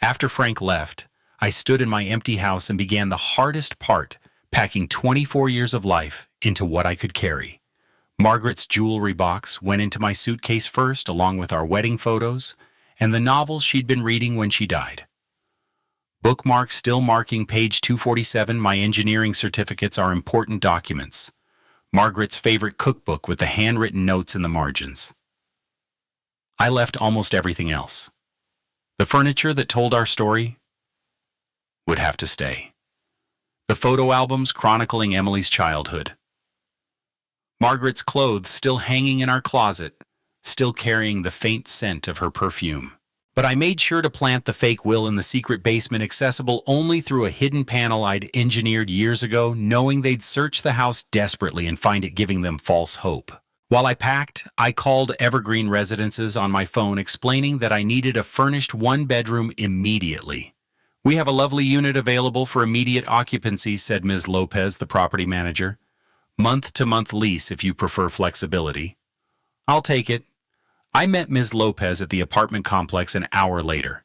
After Frank left, I stood in my empty house and began the hardest part, packing 24 years of life into what I could carry. Margaret's jewelry box went into my suitcase first, along with our wedding photos and the novel she'd been reading when she died. Bookmark still marking page 247, my engineering certificates are important documents. Margaret's favorite cookbook with the handwritten notes in the margins. I left almost everything else. The furniture that told our story would have to stay. The photo albums chronicling Emily's childhood. Margaret's clothes still hanging in our closet, still carrying the faint scent of her perfume. But I made sure to plant the fake will in the secret basement, accessible only through a hidden panel I'd engineered years ago, knowing they'd search the house desperately and find it giving them false hope. While I packed, I called Evergreen Residences on my phone, explaining that I needed a furnished 1-bedroom immediately. We have a lovely unit available for immediate occupancy, said Ms. Lopez, the property manager. Month-to-month lease if you prefer flexibility. I'll take it. I met Ms. Lopez at the apartment complex an hour later.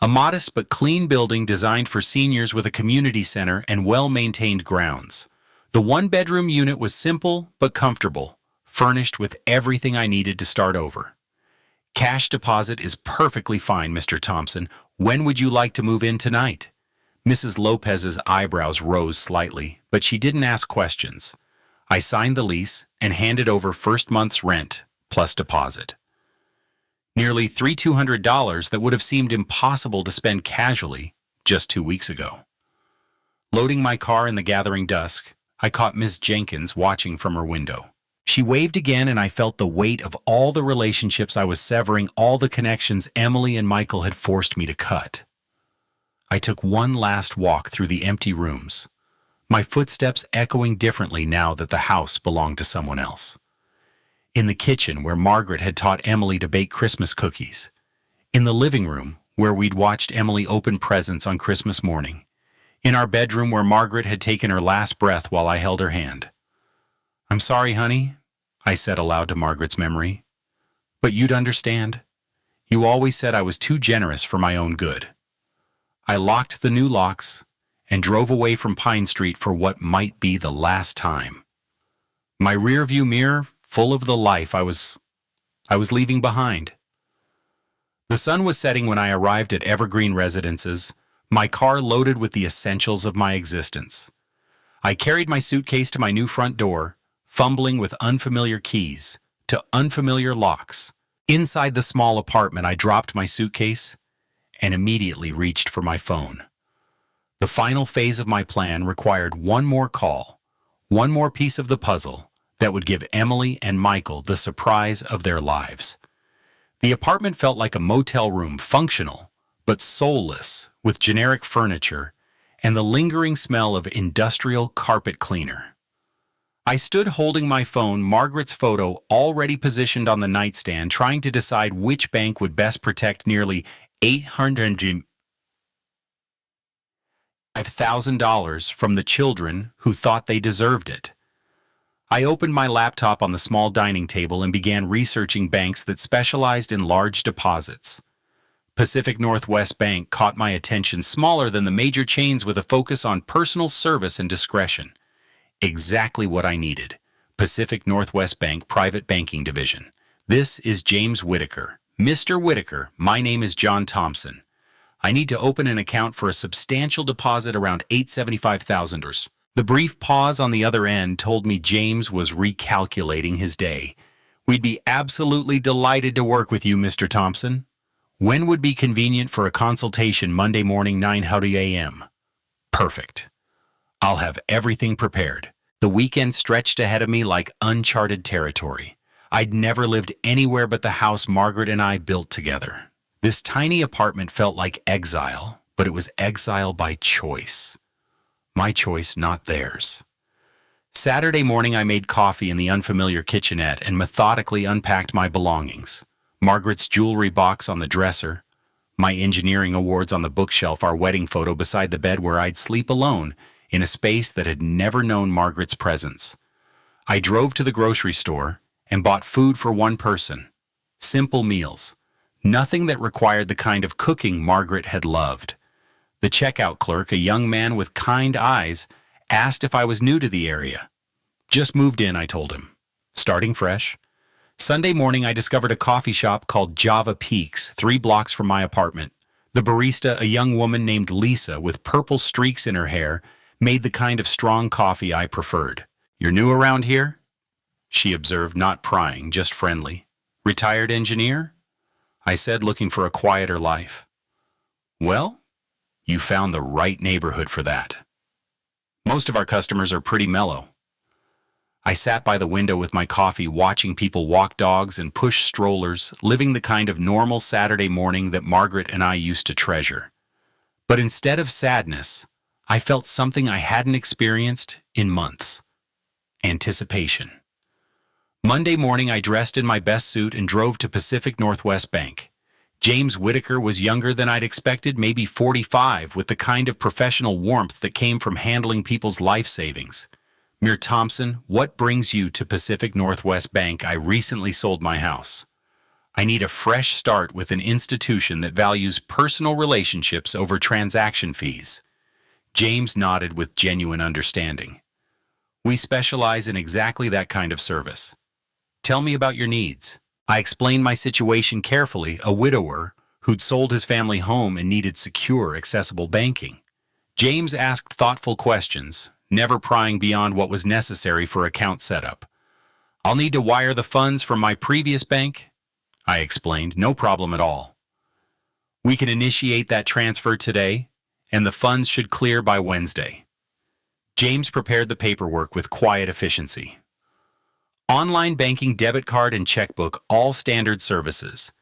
A modest but clean building designed for seniors with a community center and well-maintained grounds. The 1-bedroom unit was simple but comfortable, furnished with everything I needed to start over. Cash deposit is perfectly fine, Mr. Thompson. When would you like to move in tonight? Mrs. Lopez's eyebrows rose slightly, but she didn't ask questions. I signed the lease and handed over first month's rent plus deposit. Nearly $3,200 that would have seemed impossible to spend casually just 2 weeks ago. Loading my car in the gathering dusk, I caught Miss Jenkins watching from her window. She waved again, and I felt the weight of all the relationships I was severing, all the connections Emily and Michael had forced me to cut. I took one last walk through the empty rooms, my footsteps echoing differently now that the house belonged to someone else. In the kitchen, where Margaret had taught Emily to bake Christmas cookies. In the living room, where we'd watched Emily open presents on Christmas morning. In our bedroom, where Margaret had taken her last breath while I held her hand. "I'm sorry, honey," I said aloud to Margaret's memory. "But you'd understand. You always said I was too generous for my own good." I locked the new locks and drove away from Pine Street for what might be the last time. My rearview mirror full of the life I was leaving behind. The sun was setting when I arrived at Evergreen Residences, my car loaded with the essentials of my existence. I carried my suitcase to my new front door, fumbling with unfamiliar keys to unfamiliar locks. Inside the small apartment, I dropped my suitcase and immediately reached for my phone. The final phase of my plan required one more call, one more piece of the puzzle that would give Emily and Michael the surprise of their lives. The apartment felt like a motel room, functional but soulless, with generic furniture and the lingering smell of industrial carpet cleaner. I stood holding my phone, Margaret's photo already positioned on the nightstand, trying to decide which bank would best protect nearly $805,000 from the children who thought they deserved it. I opened my laptop on the small dining table and began researching banks that specialized in large deposits. Pacific Northwest Bank caught my attention, smaller than the major chains with a focus on personal service and discretion. Exactly what I needed. Pacific Northwest Bank Private Banking Division. This is James Whitaker. Mr. Whitaker, my name is John Thompson. I need to open an account for a substantial deposit around $875,000. The brief pause on the other end told me James was recalculating his day. "We'd be absolutely delighted to work with you, Mr. Thompson. When would be convenient for a consultation? Monday morning, 9:00 a.m. Perfect. I'll have everything prepared." The weekend stretched ahead of me like uncharted territory. I'd never lived anywhere but the house Margaret and I built together. This tiny apartment felt like exile, but it was exile by choice. My choice, not theirs. Saturday morning, I made coffee in the unfamiliar kitchenette and methodically unpacked my belongings. Margaret's jewelry box on the dresser, my engineering awards on the bookshelf, our wedding photo beside the bed where I'd sleep alone in a space that had never known Margaret's presence. I drove to the grocery store and bought food for one person. Simple meals. Nothing that required the kind of cooking Margaret had loved. The checkout clerk, a young man with kind eyes, asked if I was new to the area. "Just moved in," I told him. "Starting fresh." Sunday morning, I discovered a coffee shop called Java Peaks, 3 blocks from my apartment. The barista, a young woman named Lisa with purple streaks in her hair, made the kind of strong coffee I preferred. "You're new around here?" she observed, not prying, just friendly. "Retired engineer?" I said, looking for a quieter life. "Well, you found the right neighborhood for that. Most of our customers are pretty mellow." I sat by the window with my coffee, watching people walk dogs and push strollers, living the kind of normal Saturday morning that Margaret and I used to treasure. But instead of sadness, I felt something I hadn't experienced in months. Anticipation. Monday morning, I dressed in my best suit and drove to Pacific Northwest Bank. James Whitaker was younger than I'd expected, maybe 45, with the kind of professional warmth that came from handling people's life savings. "Mr. Thompson, what brings you to Pacific Northwest Bank? I recently sold my house. I need a fresh start with an institution that values personal relationships over transaction fees." James nodded with genuine understanding. "We specialize in exactly that kind of service. Tell me about your needs." I explained my situation carefully, a widower who'd sold his family home and needed secure, accessible banking. James asked thoughtful questions, never prying beyond what was necessary for account setup. "I'll need to wire the funds from my previous bank," I explained. "No problem at all. We can initiate that transfer today, and the funds should clear by Wednesday." James prepared the paperwork with quiet efficiency. Online banking, debit card, and checkbook, all standard services.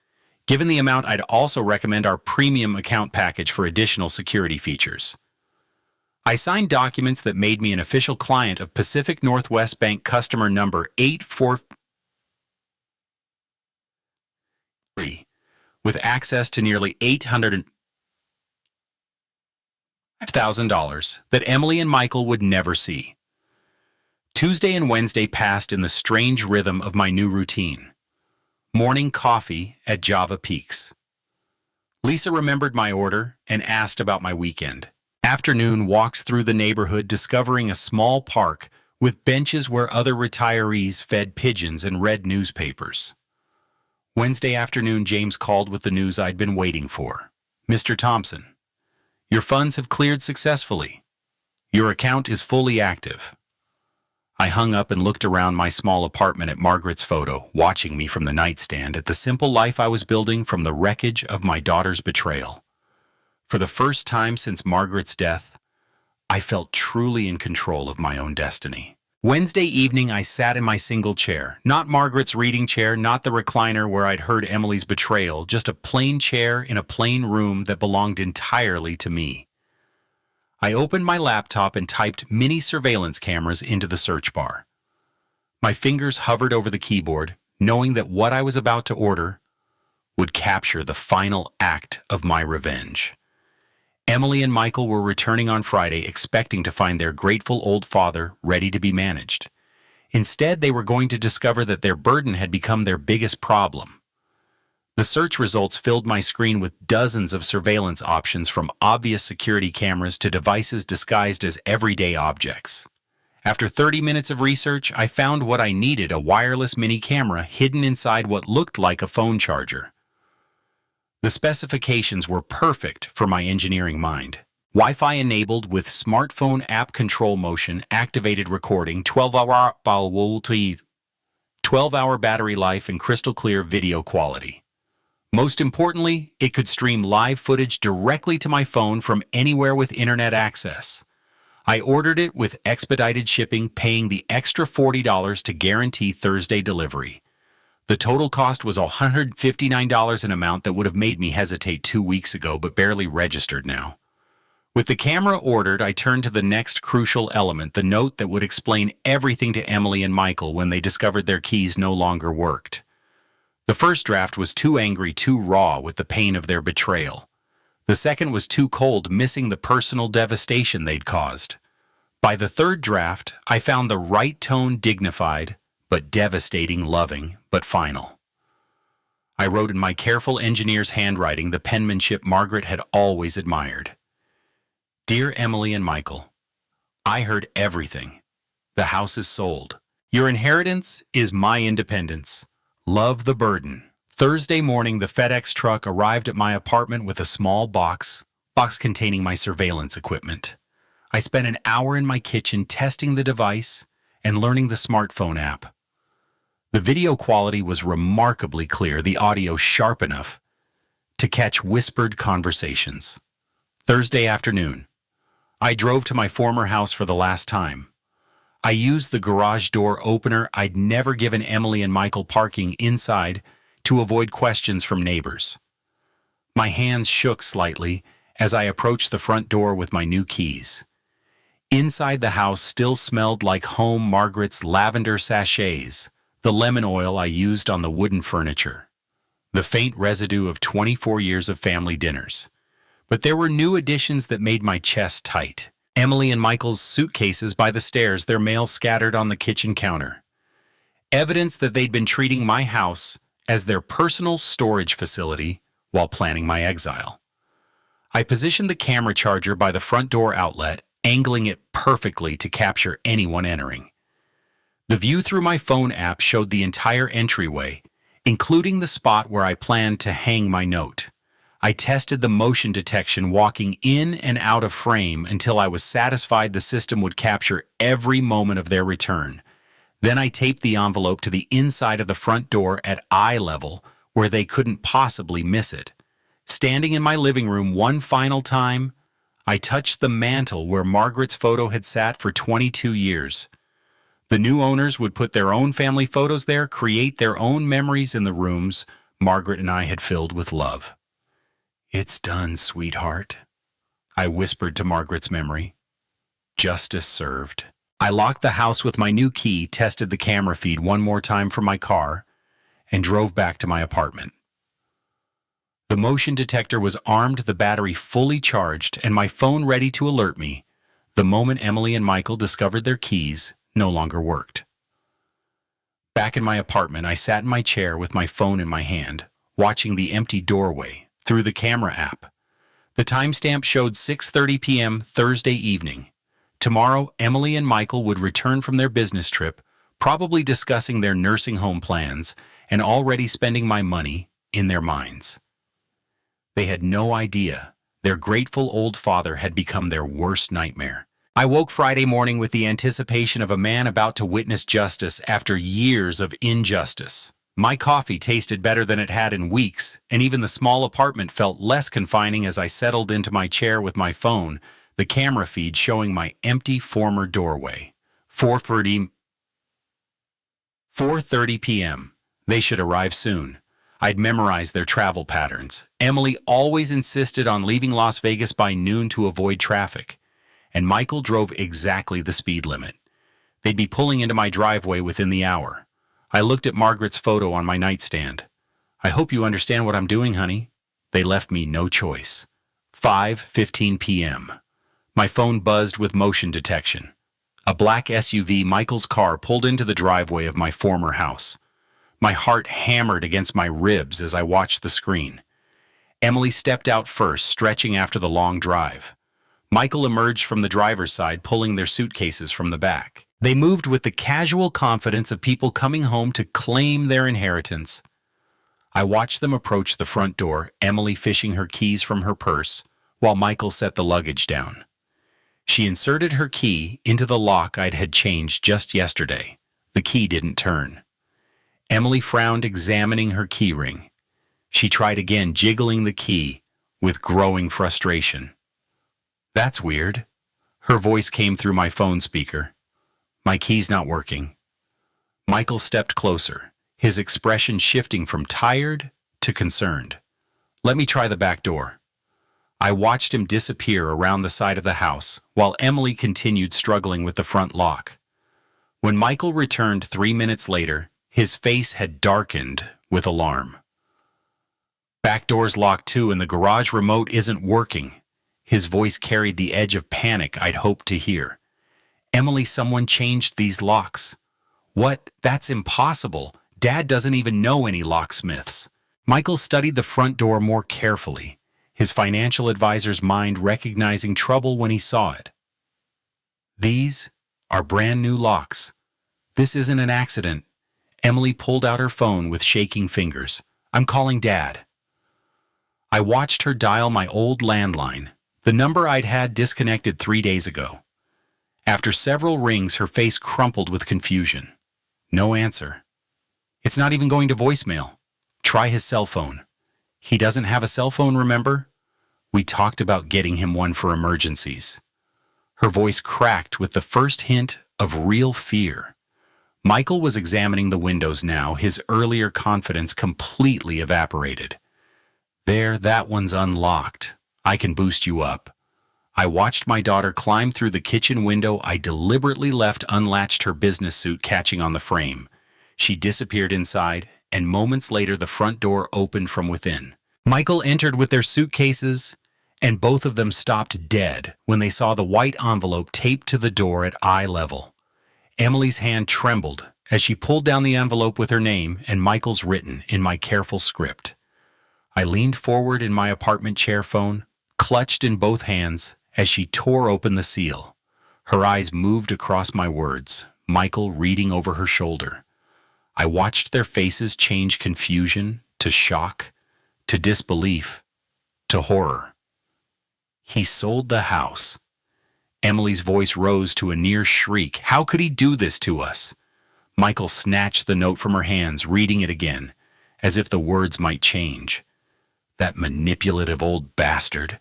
Given the amount, I'd also recommend our premium account package for additional security features. I signed documents that made me an official client of Pacific Northwest Bank, customer number 84. with access to nearly $805,000 that Emily and Michael would never see. Tuesday and Wednesday passed in the strange rhythm of my new routine. Morning coffee at Java Peaks. Lisa remembered my order and asked about my weekend. Afternoon walks through the neighborhood, discovering a small park with benches where other retirees fed pigeons and read newspapers. Wednesday afternoon, James called with the news I'd been waiting for. "Mr. Thompson, your funds have cleared successfully. Your account is fully active." I hung up and looked around my small apartment at Margaret's photo, watching me from the nightstand at the simple life I was building from the wreckage of my daughter's betrayal. For the first time since Margaret's death, I felt truly in control of my own destiny. Wednesday evening, I sat in my single chair, not Margaret's reading chair, not the recliner where I'd heard Emily's betrayal, just a plain chair in a plain room that belonged entirely to me. I opened my laptop and typed mini surveillance cameras into the search bar. My fingers hovered over the keyboard, knowing that what I was about to order would capture the final act of my revenge. Emily and Michael were returning on Friday, expecting to find their grateful old father ready to be managed. Instead, they were going to discover that their burden had become their biggest problem. The search results filled my screen with dozens of surveillance options, from obvious security cameras to devices disguised as everyday objects. After 30 minutes of research, I found what I needed: a wireless mini camera hidden inside what looked like a phone charger. The specifications were perfect for my engineering mind. Wi-Fi enabled with smartphone app control motion, activated recording, 12-hour battery life, and crystal clear video quality. Most importantly, it could stream live footage directly to my phone from anywhere with internet access. I ordered it with expedited shipping, paying the extra $40 to guarantee Thursday delivery. The total cost was $159, an amount that would have made me hesitate 2 weeks ago but barely registered now. With the camera ordered, I turned to the next crucial element, the note that would explain everything to Emily and Michael when they discovered their keys no longer worked. The first draft was too angry, too raw with the pain of their betrayal. The second was too cold, missing the personal devastation they'd caused. By the third draft, I found the right tone, dignified, but devastating, loving, but final. I wrote in my careful engineer's handwriting, the penmanship Margaret had always admired. "Dear Emily and Michael, I heard everything. The house is sold. Your inheritance is my independence. Love, the burden." Thursday morning, the FedEx truck arrived at my apartment with a small box containing my surveillance equipment. I spent an hour in my kitchen testing the device and learning the smartphone app. The video quality was remarkably clear, the audio sharp enough to catch whispered conversations. Thursday afternoon, I drove to my former house for the last time. I used the garage door opener I'd never given Emily and Michael parking inside to avoid questions from neighbors. My hands shook slightly as I approached the front door with my new keys. Inside the house still smelled like home: Margaret's lavender sachets, the lemon oil I used on the wooden furniture, the faint residue of 24 years of family dinners. But there were new additions that made my chest tight. Emily and Michael's suitcases by the stairs, their mail scattered on the kitchen counter. Evidence that they'd been treating my house as their personal storage facility while planning my exile. I positioned the camera charger by the front door outlet, angling it perfectly to capture anyone entering. The view through my phone app showed the entire entryway, including the spot where I planned to hang my note. I tested the motion detection walking in and out of frame until I was satisfied the system would capture every moment of their return. Then I taped the envelope to the inside of the front door at eye level where they couldn't possibly miss it. Standing in my living room one final time, I touched the mantle where Margaret's photo had sat for 22 years. The new owners would put their own family photos there, create their own memories in the rooms Margaret and I had filled with love. "It's done, sweetheart," I whispered to Margaret's memory. Justice served. I locked the house with my new key, tested the camera feed one more time from my car, and drove back to my apartment. The motion detector was armed, the battery fully charged, and my phone ready to alert me the moment Emily and Michael discovered their keys no longer worked. Back in my apartment, I sat in my chair with my phone in my hand, watching the empty doorway through the camera app. The timestamp showed 6:30 p.m. Thursday evening. Tomorrow, Emily and Michael would return from their business trip, probably discussing their nursing home plans and already spending my money in their minds. They had no idea their grateful old father had become their worst nightmare. I woke Friday morning with the anticipation of a man about to witness justice after years of injustice. My coffee tasted better than it had in weeks, and even the small apartment felt less confining as I settled into my chair with my phone, the camera feed showing my empty former doorway. 4:30 p.m. They should arrive soon. I'd memorized their travel patterns. Emily always insisted on leaving Las Vegas by noon to avoid traffic, and Michael drove exactly the speed limit. They'd be pulling into my driveway within the hour. I looked at Margaret's photo on my nightstand. I hope you understand what I'm doing, honey. They left me no choice. 5:15 p.m. My phone buzzed with motion detection. A black SUV, Michael's car, pulled into the driveway of my former house. My heart hammered against my ribs as I watched the screen. Emily stepped out first, stretching after the long drive. Michael emerged from the driver's side, pulling their suitcases from the back. They moved with the casual confidence of people coming home to claim their inheritance. I watched them approach the front door, Emily fishing her keys from her purse, while Michael set the luggage down. She inserted her key into the lock I'd had changed just yesterday. The key didn't turn. Emily frowned, examining her key ring. She tried again, jiggling the key with growing frustration. That's weird. Her voice came through my phone speaker. My key's not working. Michael stepped closer, his expression shifting from tired to concerned. Let me try the back door. I watched him disappear around the side of the house, while Emily continued struggling with the front lock. When Michael returned 3 minutes later, his face had darkened with alarm. Back door's locked too, and the garage remote isn't working. His voice carried the edge of panic I'd hoped to hear. Emily, someone changed these locks. What? That's impossible. Dad doesn't even know any locksmiths. Michael studied the front door more carefully, his financial advisor's mind recognizing trouble when he saw it. These are brand new locks. This isn't an accident. Emily pulled out her phone with shaking fingers. I'm calling Dad. I watched her dial my old landline, the number I'd had disconnected 3 days ago. After several rings, her face crumpled with confusion. No answer. It's not even going to voicemail. Try his cell phone. He doesn't have a cell phone, remember? We talked about getting him one for emergencies. Her voice cracked with the first hint of real fear. Michael was examining the windows now, his earlier confidence completely evaporated. There, that one's unlocked. I can boost you up. I watched my daughter climb through the kitchen window I deliberately left unlatched, her business suit catching on the frame. She disappeared inside, and moments later the front door opened from within. Michael entered with their suitcases, and both of them stopped dead when they saw the white envelope taped to the door at eye level. Emily's hand trembled as she pulled down the envelope with her name and Michael's written in my careful script. I leaned forward in my apartment chair, phone clutched in both hands, as she tore open the seal. Her eyes moved across my words, Michael reading over her shoulder. I watched their faces change confusion to shock, to disbelief, to horror. He sold the house. Emily's voice rose to a near shriek. How could he do this to us? Michael snatched the note from her hands, reading it again, as if the words might change. That manipulative old bastard.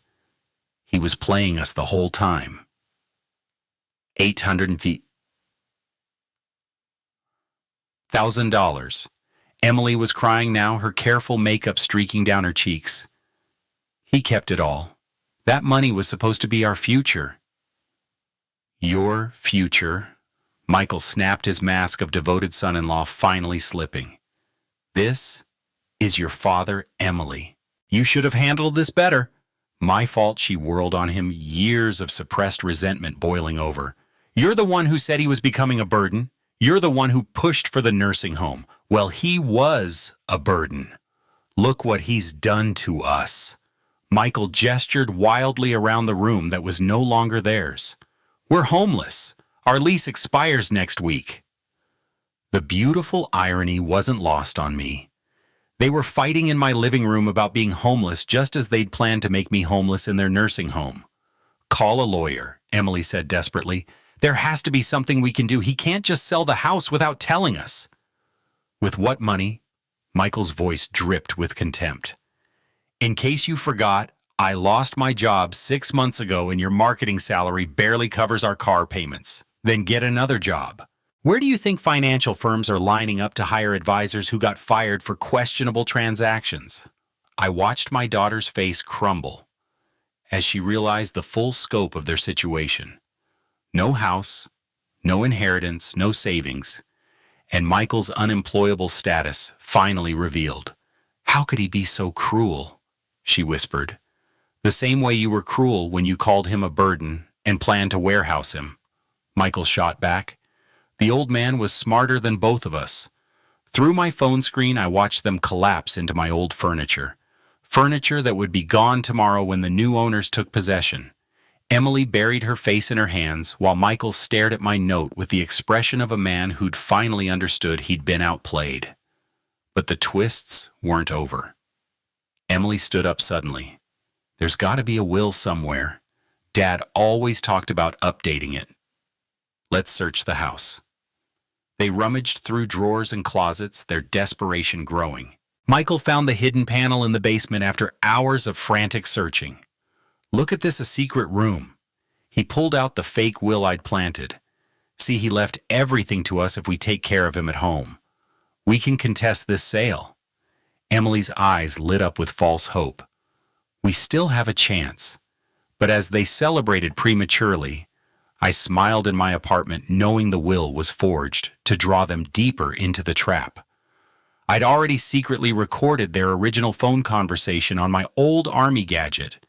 He was playing us the whole time. 800 feet. $1,000. Emily was crying now, her careful makeup streaking down her cheeks. He kept it all. That money was supposed to be our future. Your future? Michael snapped, his mask of devoted son-in-law finally slipping. This is your father, Emily. You should have handled this better. My fault, she whirled on him, years of suppressed resentment boiling over. You're the one who said he was becoming a burden. You're the one who pushed for the nursing home. Well, he was a burden. Look what he's done to us. Michael gestured wildly around the room that was no longer theirs. We're homeless. Our lease expires next week. The beautiful irony wasn't lost on me. They were fighting in my living room about being homeless just as they'd planned to make me homeless in their nursing home. Call a lawyer, Emily said desperately. There has to be something we can do. He can't just sell the house without telling us. With what money? Michael's voice dripped with contempt. In case you forgot, I lost my job 6 months ago and your marketing salary barely covers our car payments. Then get another job. Where do you think financial firms are lining up to hire advisors who got fired for questionable transactions? I watched my daughter's face crumble as she realized the full scope of their situation. No house, no inheritance, no savings, and Michael's unemployable status finally revealed. How could he be so cruel? She whispered. The same way you were cruel when you called him a burden and planned to warehouse him. Michael shot back. The old man was smarter than both of us. Through my phone screen, I watched them collapse into my old furniture. Furniture that would be gone tomorrow when the new owners took possession. Emily buried her face in her hands while Michael stared at my note with the expression of a man who'd finally understood he'd been outplayed. But the twists weren't over. Emily stood up suddenly. There's got to be a will somewhere. Dad always talked about updating it. Let's search the house. They rummaged through drawers and closets, their desperation growing. Michael found the hidden panel in the basement after hours of frantic searching. Look at this, a secret room. He pulled out the fake will I'd planted. See, he left everything to us if we take care of him at home. We can contest this sale. Emily's eyes lit up with false hope. We still have a chance. But as they celebrated prematurely, I smiled in my apartment knowing the will was forged to draw them deeper into the trap. I'd already secretly recorded their original phone conversation on my old army gadget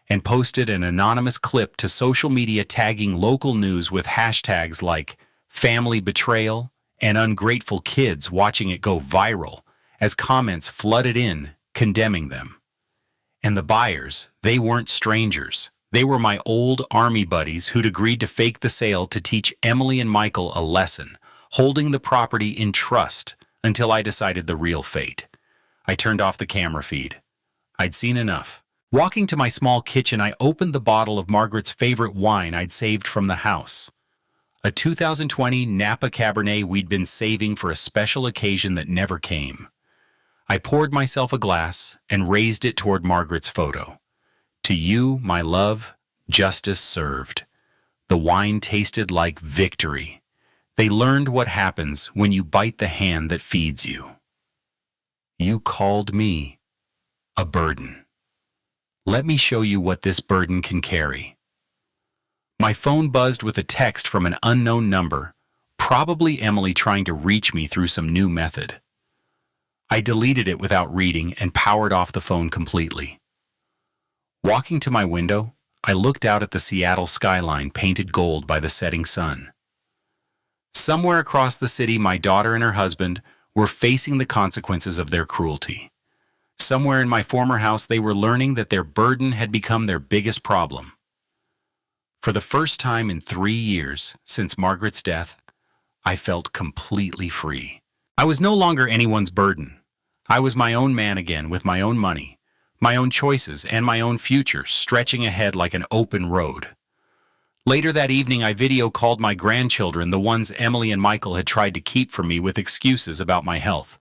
and posted an anonymous clip to social media tagging local news with hashtags like family betrayal and ungrateful kids, watching it go viral as comments flooded in condemning them. And the buyers, they weren't strangers. They were my old army buddies who'd agreed to fake the sale to teach Emily and Michael a lesson, holding the property in trust until I decided the real fate. I turned off the camera feed. I'd seen enough. Walking to my small kitchen, I opened the bottle of Margaret's favorite wine I'd saved from the house. A 2020 Napa Cabernet we'd been saving for a special occasion that never came. I poured myself a glass and raised it toward Margaret's photo. To you, my love, justice served. The wine tasted like victory. They learned what happens when you bite the hand that feeds you. You called me a burden. Let me show you what this burden can carry. My phone buzzed with a text from an unknown number, probably Emily trying to reach me through some new method. I deleted it without reading and powered off the phone completely. Walking to my window, I looked out at the Seattle skyline painted gold by the setting sun. Somewhere across the city, my daughter and her husband were facing the consequences of their cruelty. Somewhere in my former house, they were learning that their burden had become their biggest problem. For the first time in 3 years since Margaret's death, I felt completely free. I was no longer anyone's burden. I was my own man again, with my own money, my own choices, and my own future stretching ahead like an open road. Later that evening, I video called my grandchildren, the ones Emily and Michael had tried to keep from me with excuses about my health.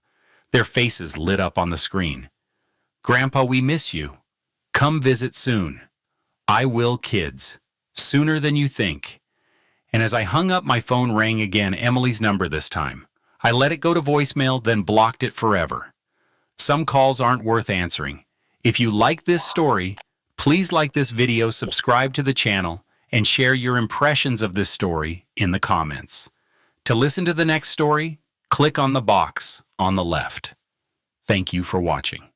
Their faces lit up on the screen. Grandpa, we miss you. Come visit soon. I will, kids. Sooner than you think. And as I hung up, my phone rang again, Emily's number this time. I let it go to voicemail, then blocked it forever. Some calls aren't worth answering. If you like this story, please like this video, subscribe to the channel, and share your impressions of this story in the comments. To listen to the next story, click on the box on the left. Thank you for watching.